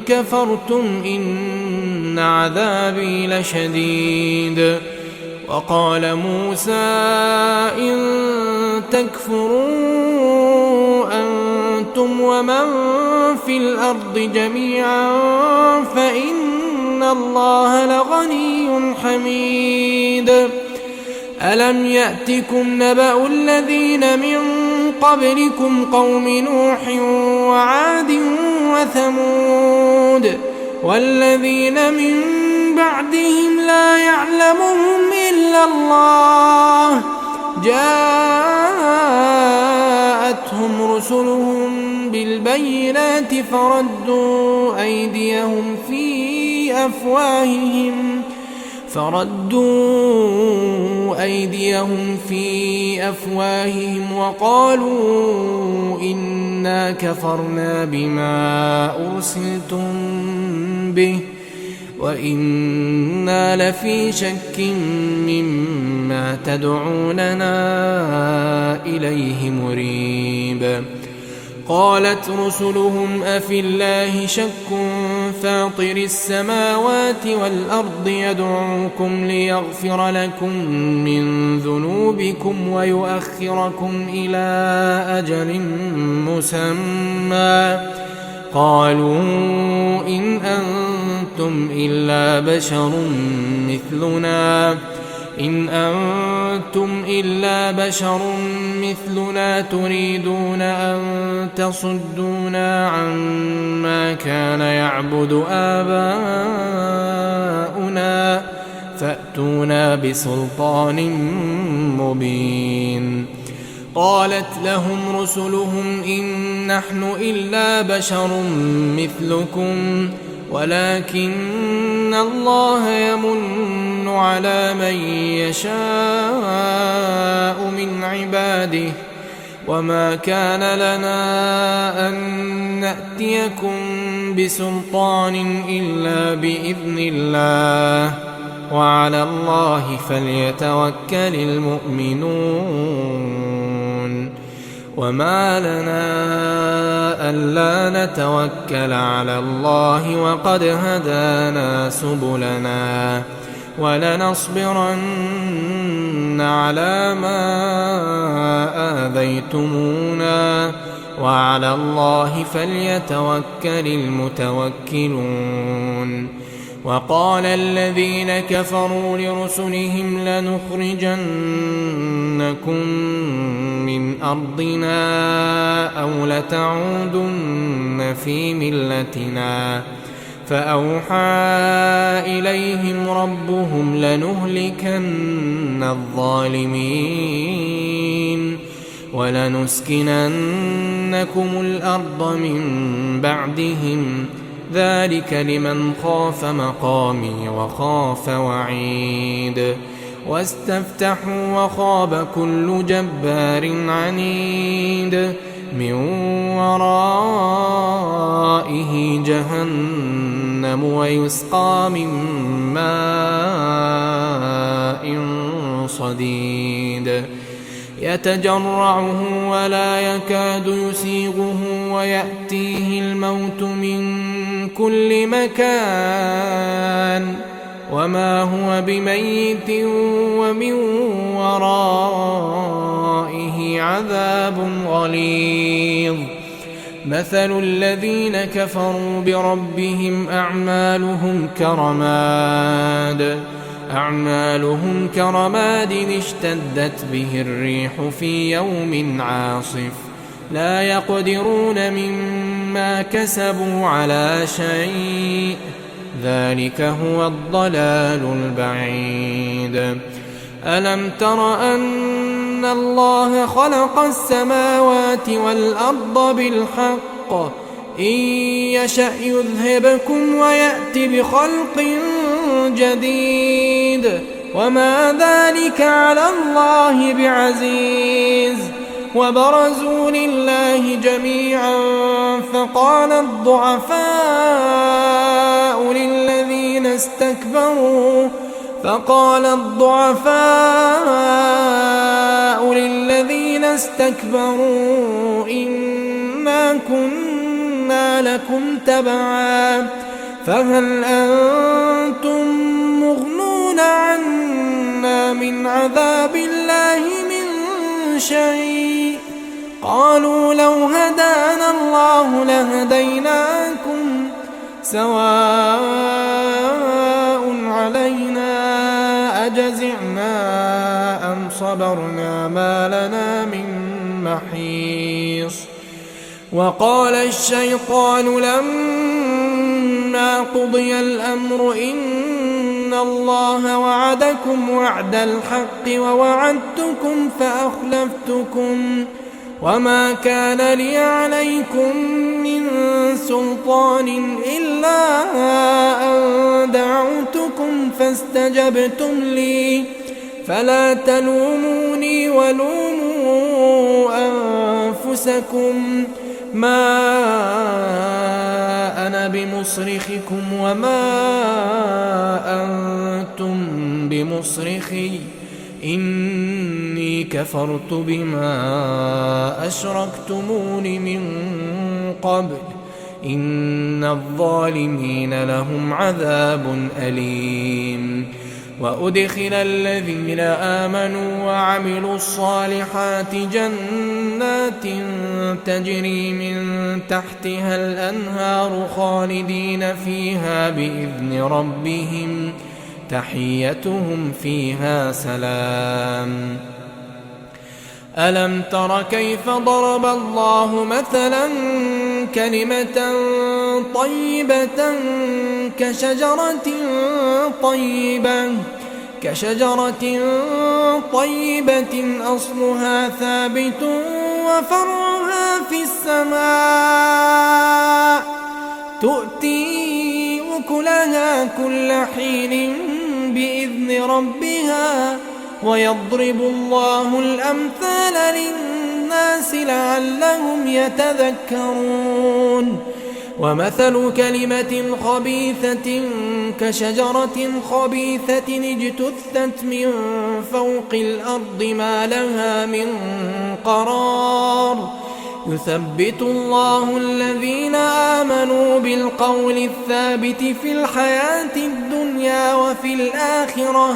كفرتم إن عذابي لشديد. وقال موسى إن تكفروا أنتم ومن في الأرض جميعا فإن الله لغني حميد. ألم يأتكم نبأ الذين من قبلكم قوم نوح وعاد وثمود والذين من بعدهم لا يعلمهم إلا الله جاءتهم رسلهم بالبينات فردوا أيديهم في أفواههم وقالوا إنا كفرنا بما أرسلتم به وإنا لفي شك مما تدعوننا إليه مريب. قالت رسلهم أفي الله شك فاطر السماوات والأرض يدعوكم ليغفر لكم من ذنوبكم ويؤخركم إلى أجل مسمى قالوا إن أنتم إلا بشر مثلنا تريدون أن تصدونا عما كان يعبد آباؤنا فأتونا بسلطان مبين. قالت لهم رسلهم إن نحن إلا بشر مثلكم ولكن الله يمن على من يشاء من عباده وما كان لنا أن نأتيكم بسلطان إلا بإذن الله وعلى الله فليتوكل المؤمنون وما لنا ألا نتوكل على الله وقد هدانا سبلنا ولنصبرن على ما آذيتمونا وعلى الله فليتوكل المتوكلون وقال الذين كفروا لرسلهم لنخرجنكم من أرضنا أو لتعودن في ملتنا فأوحى إليهم ربهم لنهلكن الظالمين ولنسكننكم الأرض من بعدهم ذلك لمن خاف مقامي وخاف وعيد واستفتحوا وخاب كل جبار عنيد من ورائه جهنم ويسقى من ماء صديد يتجرعه ولا يكاد يسيغه ويأتيه الموت من كل مكان وما هو بميت ومن ورائه عذاب غليظ مثل الذين كفروا بربهم أعمالهم كرماد اشتدت به الريح في يوم عاصف لا يقدرون مما كسبوا على شيء ذلك هو الضلال البعيد ألم تر أن الله خلق السماوات والأرض بالحق إن يشأ يذهبكم ويأت بخلق جديد وما ذلك على الله بعزيز وبرزوا لله جميعا فقال الضعفاء للذين استكبروا إنا كنا لكم تبعا فهل أنتم مغنون عنا من عذاب الله من شيء قالوا لو هدانا الله لهديناكم سواء علينا أجزعنا أم صبرنا ما لنا من محيص وقال الشيطان لما قضي الأمر إن الله وعدكم وعد الحق ووعدتكم فأخلفتكم وما كان لي عليكم من سلطان إلا أن دعوتكم فاستجبتم لي فلا تلوموني ولوموا أنفسكم ما أنا بمصرخكم وما أنتم بمصرخي إني كفرت بما أشركتمون من قبل إن الظالمين لهم عذاب أليم وأدخل الذين آمنوا وعملوا الصالحات جنات تجري من تحتها الأنهار خالدين فيها بإذن ربهم تحيتهم فيها سلام ألم تر كيف ضرب الله مثلا كلمة طيبة كشجرة طيبة أصلها ثابت وفرعها في السماء تؤتي أكلها كل حين بإذن ربها ويضرب الله الأمثال للناس لعلهم يتذكرون ومثل كلمة خبيثة كشجرة خبيثة اجتثت من فوق الأرض ما لها من قرار يثبت الله الذين آمنوا بالقول الثابت في الحياة الدنيا وفي الآخرة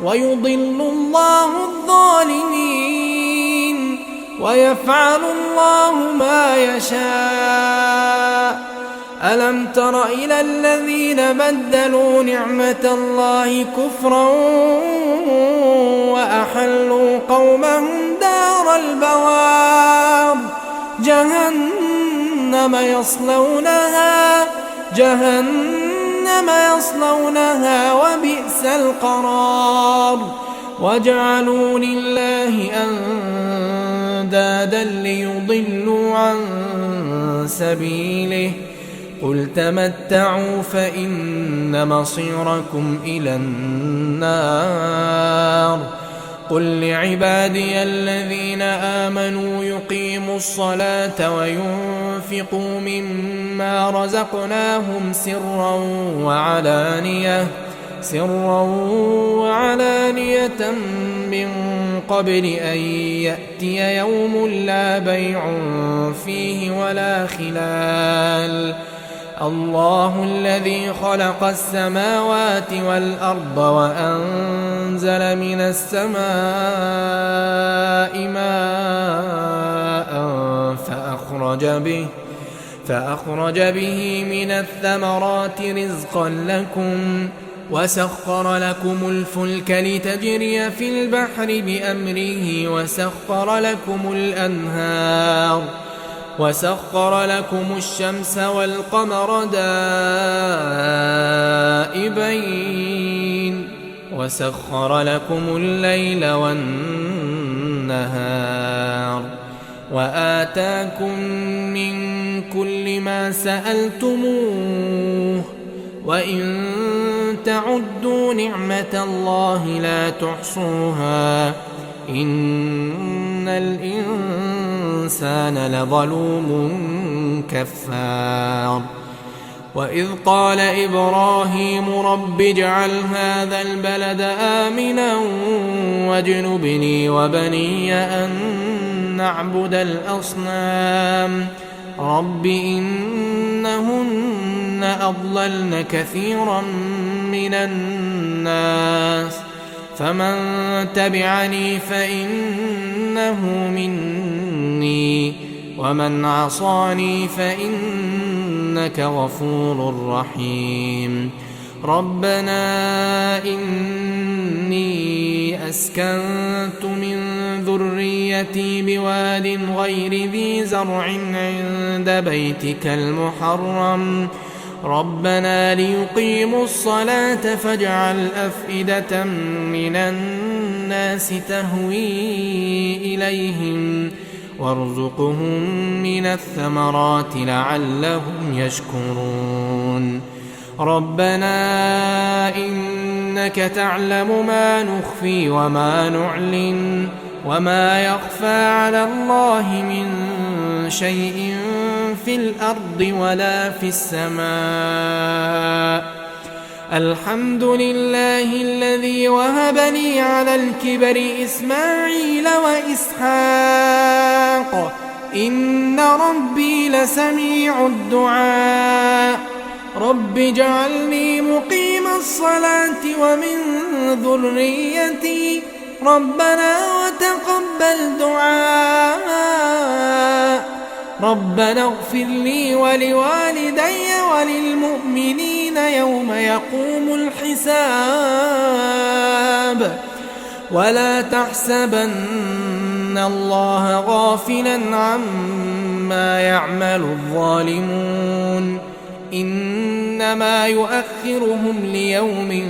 ويضل الله الظالمين ويفعل الله ما يشاء ألم تر إلى الذين بدلوا نعمة الله كفرا وأحلوا قومهم دار البوار جهنم يصلونها وبئس القرار وجعلوا لله أندادا ليضلوا عن سبيله قل تمتعوا فإن مصيركم إلى النار قل لعبادي الذين آمنوا يقيموا الصلاة وينفقوا مما رزقناهم سرا وعلانية من قبل أن يأتي يوم لا بيع فيه ولا خلال الله الذي خلق السماوات والأرض وأنزل من السماء ماء فأخرج به من الثمرات رزقا لكم وسخر لكم الفلك لتجري في البحر بأمره وسخر لكم الشمس والقمر دائبين وسخر لكم الليل والنهار وآتاكم من كل ما سألتموه وإن تعدوا نعمة الله لا تحصوها إن الإنسان لظلوم كفار وإذ قال إبراهيم رب اجعل هذا البلد آمنا واجنبني وبني أن نعبد الأصنام رب إنهن أضللن كثيرا من الناس فمن تبعني فإنه مني ومن عصاني فإنك غفور رحيم ربنا إني أسكنت من ذريتي بواد غير ذي زرع عند بيتك المحرم ربنا ليقيموا الصلاة فاجعل أفئدة من الناس تهوي إليهم وارزقهم من الثمرات لعلهم يشكرون ربنا إنك تعلم ما نخفي وما نعلن وما يخفى على الله من شيء في الأرض ولا في السماء الحمد لله الذي وهب لي على الكبر إسماعيل وإسحاق إن ربي لسميع الدعاء رب اجعلني مقيم الصلاة ومن ذريتي ربنا وتقبل دعاء ربنا اغفر لي ولوالدي وللمؤمنين يوم يقوم الحساب ولا تحسبن الله غافلا عما يعمل الظالمون إنما يؤخرهم ليوم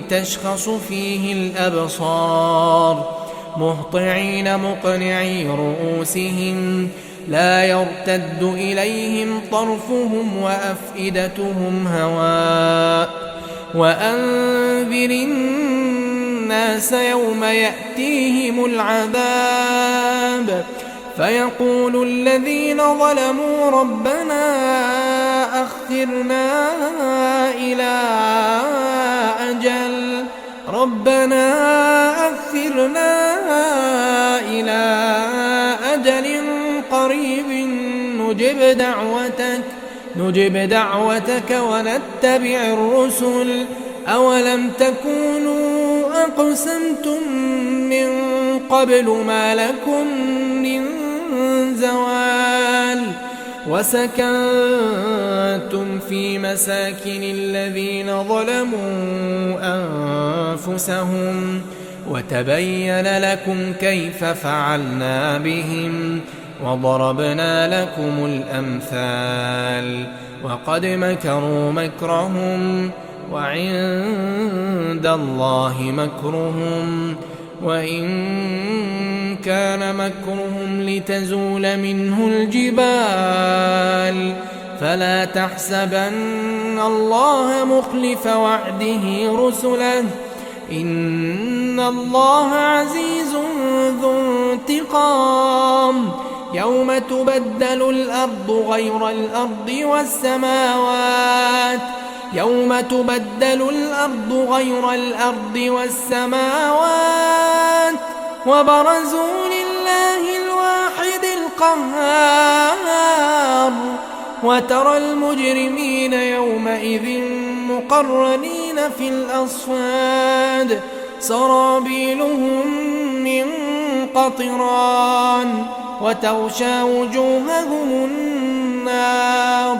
تشخص فيه الأبصار مهطعين مقنعي رؤوسهم لا يرتد إليهم طرفهم وأفئدتهم هواء وأنذر الناس يوم يأتيهم العذاب فيقول الذين ظلموا ربنا أخرنا إلى أجل قريب نجب دعوتك ونتبع الرسل أولم تكونوا أقسمتم من قبل ما لكم من زوال وسكنتم في مساكن الذين ظلموا أنفسهم وتبين لكم كيف فعلنا بهم وضربنا لكم الأمثال وقد مكروا مكرهم وعند الله مكرهم وإن كان مكرهم لتزول منه الجبال فلا تحسبن الله مخلف وعده رسله إن الله عزيز ذو انتقام يوم تبدل الأرض غير الأرض والسماوات وبرزوا لله الواحد القهار وترى المجرمين يومئذ مقرنين في الأصفاد سرابيلهم من قطران وتغشى وجوههم النار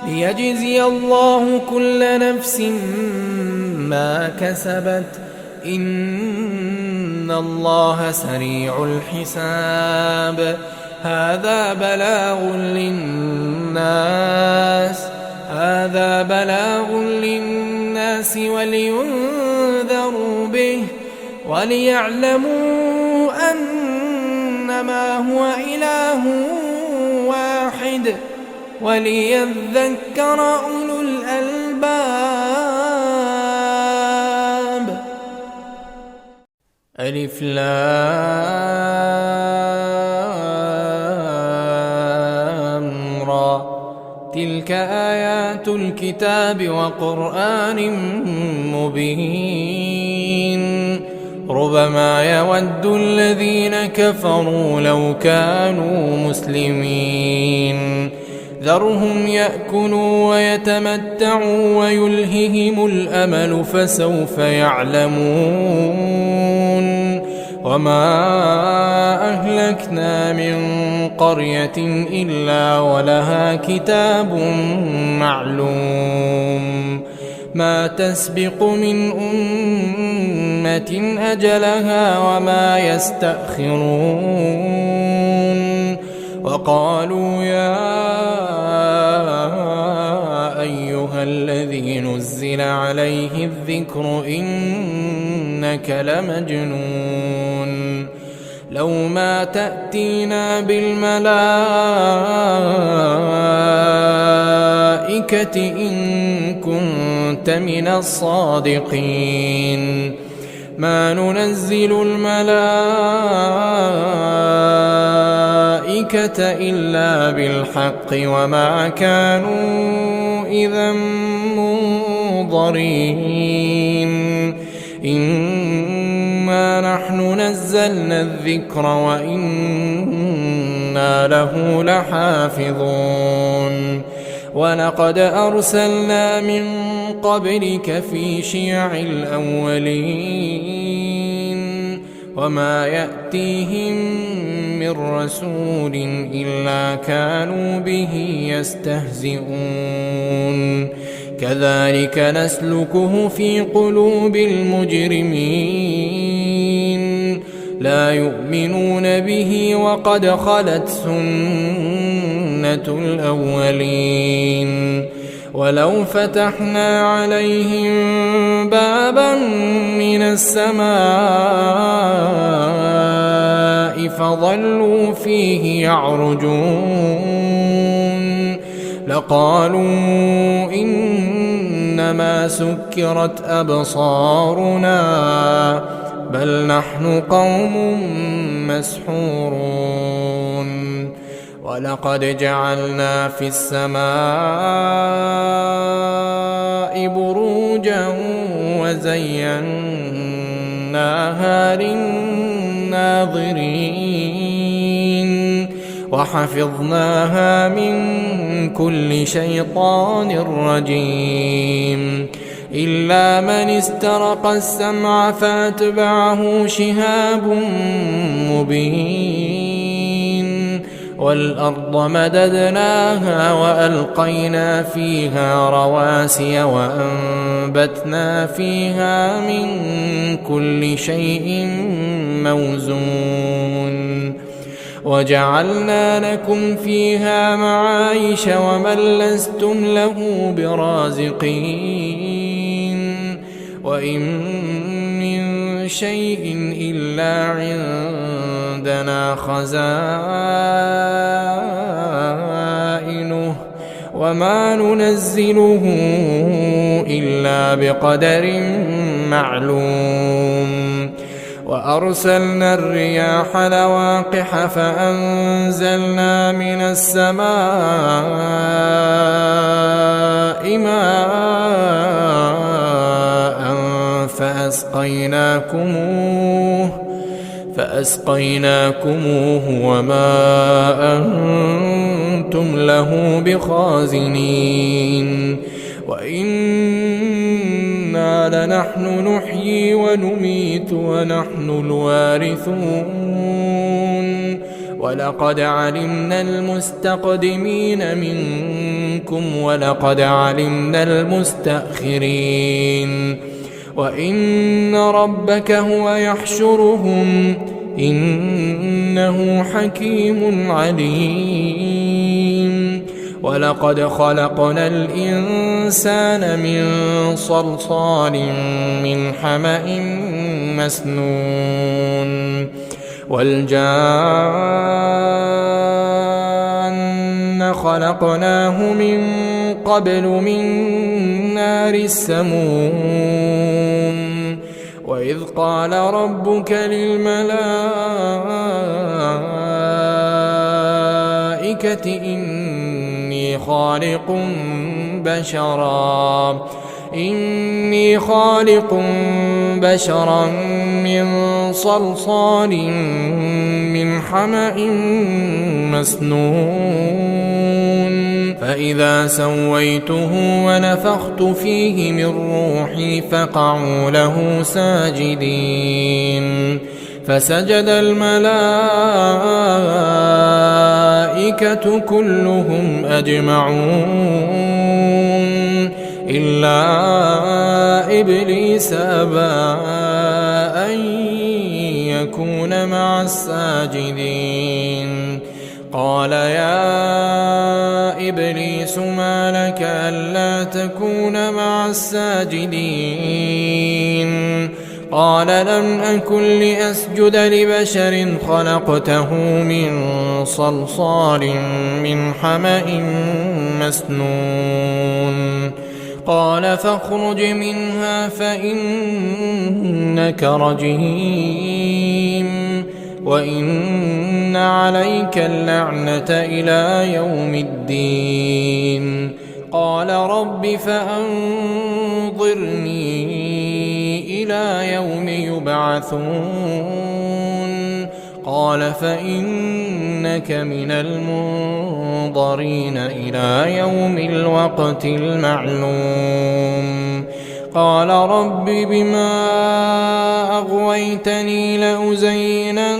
ليجزي الله كل نفس ما كسبت إن الله سريع الحساب هذا بلاغ للناس ولينذروا به وليعلموا أنما هو إله واحد وليذكر أولو الألباب ألف لام را تلك آيات الكتاب وقرآن مبين ربما يود الذين كفروا لو كانوا مسلمين ذرهم يأكلوا ويتمتعوا ويلههم الأمل فسوف يعلمون وما أهلكنا من قرية إلا ولها كتاب معلوم ما تسبق من أمة أجلها وما يستأخرون وقالوا يا أيها الذي نزل عليه الذكر إنك لمجنون لو ما تأتينا بالملائكة إن كنت من الصادقين ما ننزل الملائكة إلا بالحق وما كانوا إذا منظرين إنا نحن نزلنا الذكر وإنا له لحافظون ولقد أرسلنا من قبلك في شيع الأولين وما يأتيهم من رسول إلا كانوا به يستهزئون كذلك نسلكه في قلوب المجرمين لا يؤمنون به وقد خلت سنة الأولين ولو فتحنا عليهم بابا من السماء فظلوا فيه يعرجون لقالوا إنا إنما سكرت أبصارنا بل نحن قوم مسحورون ولقد جعلنا في السماء بروجا وزيناها للناظرين وحفظناها من كل شيطان رجيم إلا من استرق السمع فاتبعه شهاب مبين والأرض مددناها وألقينا فيها رواسي وأنبتنا فيها من كل شيء موزون وجعلنا لكم فيها معايش ومن لستم له برازقين وإن من شيء إلا عندنا خزائنه وما ننزله إلا بقدر معلوم وأرسلنا الرياح لواقح فأنزلنا من السماء ماء فأسقيناكموه وما أنتم له بخازنين وإنا لنحن نحيي ونميت ونحن الوارثون ولقد علمنا المستقدمين منكم ولقد علمنا المستأخرين وإن ربك هو يحشرهم إنه حكيم عليم ولقد خلقنا الإنسان من صلصال من حمأ مسنون والجان خلقناه من قبل من نار السموم وإذ قال ربك للملائكة إني خالق بشرا من صلصال من حمأ مسنون فإذا سويته ونفخت فيه من روحي فقعوا له ساجدين فسجد الملائكة كلهم أجمعون إلا إبليس أبى أن يكون مع الساجدين قال يا إبليس ما لك ألا تكون مع الساجدين قال لم أكن لأسجد لبشر خلقته من صلصال من حمأ مسنون قال فاخرج منها فإنك رجيم وإن عليك اللعنة إلى يوم الدين قال رب فأنظرني إلى يوم يبعثون قال فإنك من المنظرين إلى يوم الوقت المعلوم قال رب بما أغويتني لأزينن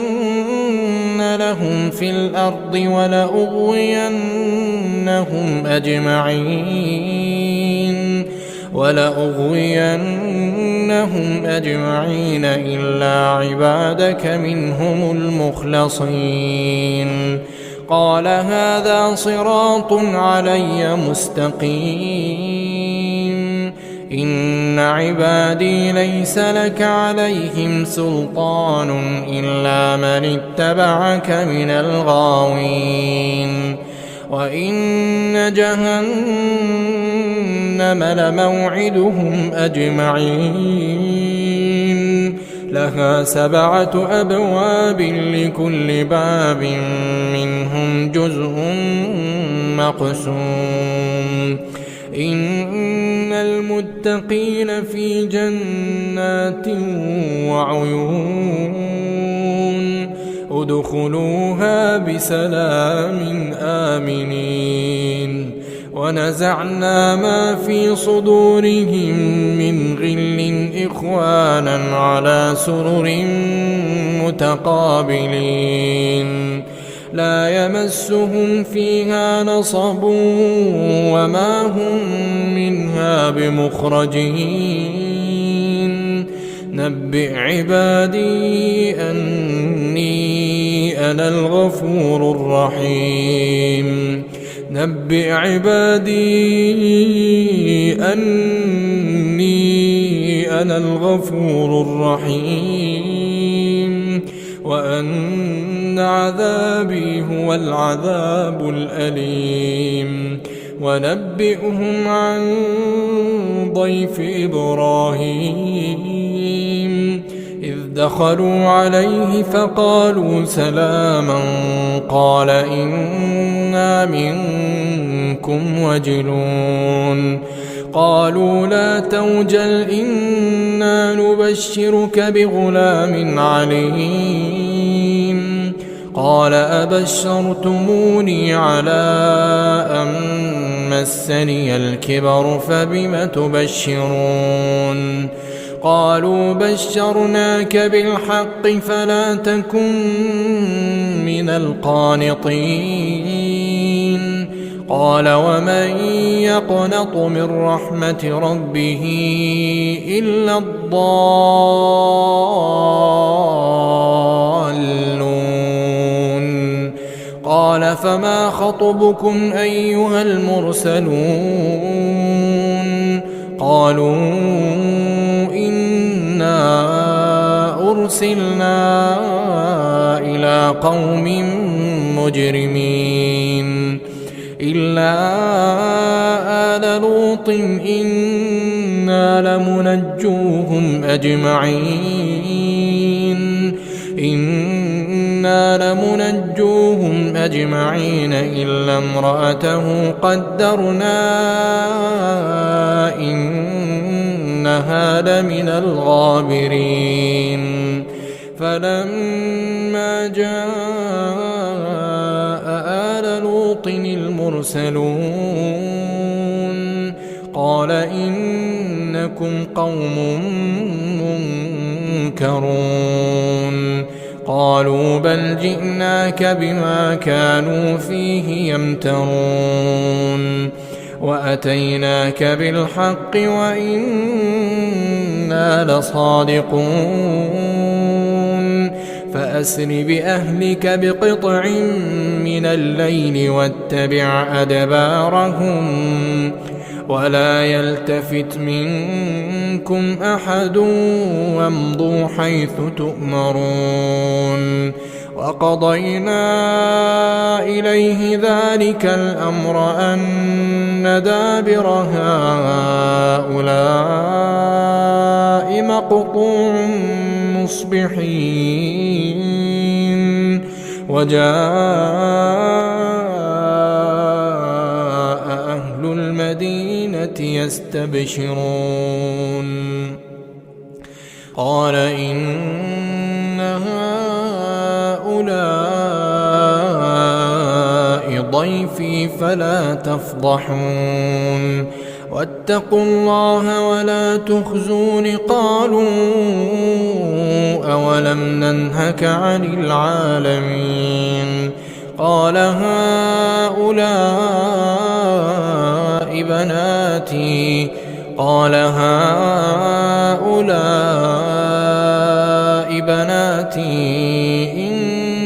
لهم في الأرض ولأغوينهم أجمعين إلا عبادك منهم المخلصين قال هذا صراط علي مستقيم إن عبادي ليس لك عليهم سلطان إلا من اتبعك من الغاوين وإن جهنم جهنم لموعدهم أجمعين لها 7 أبواب لكل باب منهم جزء مقسوم إن المتقين في جنات وعيون ادخلوها بسلام آمنين ونزعنا ما في صدورهم من غل إخوانا على سرر متقابلين لا يمسهم فيها نصب وما هم منها بمخرجين نبئ عبادي أني أنا الغفور الرحيم نبئ عبادي أني أنا الغفور الرحيم وأن عذابي هو العذاب الأليم ونبئهم عن ضيف إبراهيم إذ دخلوا عليه فقالوا سلاما قال إنا منكم وجلون قالوا لا توجل إنا نبشرك بغلام عليم قال أبشرتموني على أن مسني الكبر فبم تبشرون قالوا بشرناك بالحق فلا تكن من القانطين قال ومن يقنط من رحمة ربه إلا الضالون قال فما خطبكم أيها المرسلون قالوا إنا أرسلنا إلى قوم مجرمين إلا آل لوط إنا لمنجوهم أجمعين إلا امرأته قدرنا إنها لمن الغابرين فلما جاء آل لوط المرسلون قال إنكم قوم منكرون قالوا بل جئناك بما كانوا فيه يمترون وأتيناك بالحق وإنا لصادقون فأسر بأهلك بقطع من الليل واتبع أدبارهم ولا يلتفت منكم أحد وامضوا حيث تؤمرون وقضينا إليه ذلك الأمر أن دابر هؤلاء مقطوع مصبحين وجاء أهل المدينة يستبشرون قال إن هؤلاء ضيفي فلا تفضحون واتقوا الله ولا تخزون قالوا أولم ننهك عن العالمين قال هؤلاء بناتي إن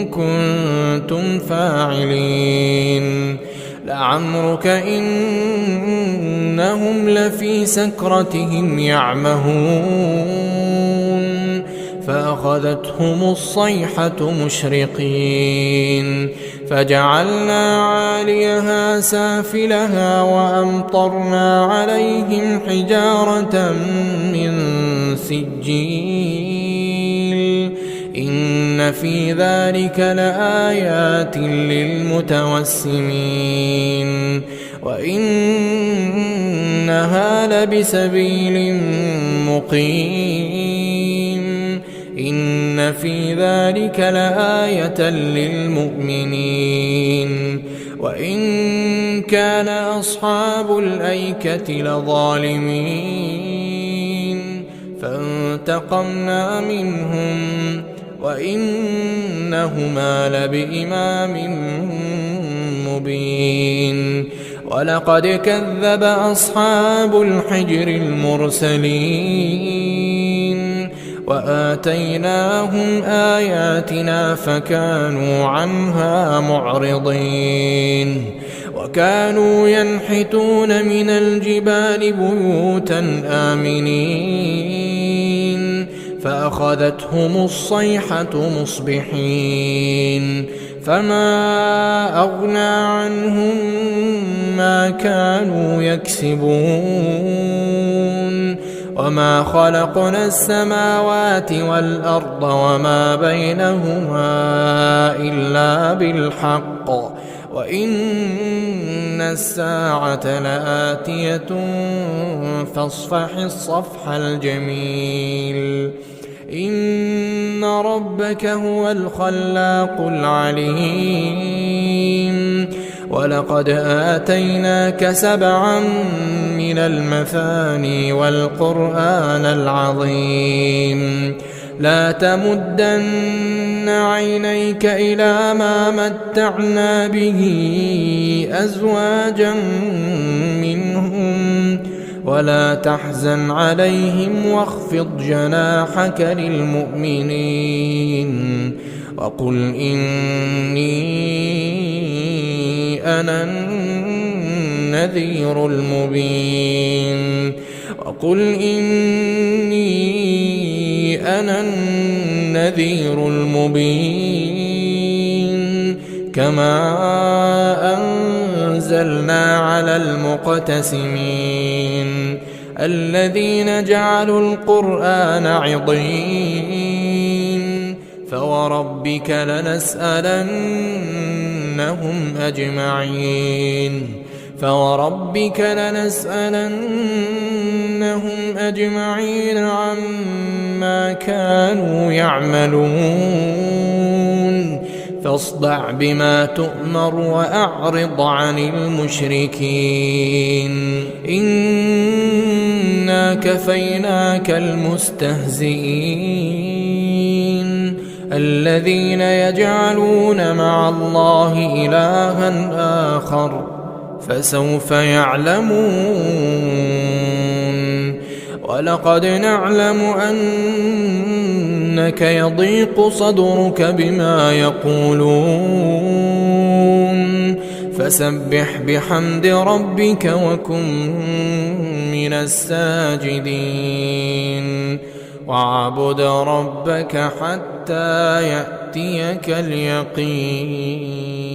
كنتم فاعلين لعمرك إنهم لفي سكرتهم يعمهون فأخذتهم الصيحة مشرقين فجعلنا عاليها سافلها وأمطرنا عليهم حجارة من سجيل إن في ذلك لآيات للمتوسمين وإنها لبسبيل مقيم إن في ذلك لآية للمؤمنين وإن كان أصحاب الأيكة لظالمين فانتقمنا منهم وإنهما لبإمام مبين ولقد كذب أصحاب الحجر المرسلين وآتيناهم آياتنا فكانوا عنها معرضين وكانوا ينحتون من الجبال بيوتا آمنين فأخذتهم الصيحة مصبحين فما أغنى عنهم ما كانوا يكسبون وما خلقنا السماوات والأرض وما بينهما إلا بالحق وإن الساعة لآتية فاصفح الصفح الجميل إن ربك هو الخلاق العليم ولقد آتيناك 7 من المثاني والقرآن العظيم لا تمدن عينيك إلى ما متعنا به أزواجا منهم ولا تحزن عليهم واخفض جناحك للمؤمنين وقل إني أنا النذير المبين وقل إني أنا النذير المبين كما أنزلنا على المقتسمين الذين جعلوا القرآن عضين فوربك لنسألنهم أجمعين عما كانوا يعملون فاصدع بما تؤمر وأعرض عن المشركين إنا كفيناك المستهزئين الذين يجعلون مع الله إلها آخر فسوف يعلمون ولقد نعلم أنك يضيق صدرك بما يقولون فسبح بحمد ربك وكن من الساجدين واعبد ربك حتى يأتيك اليقين.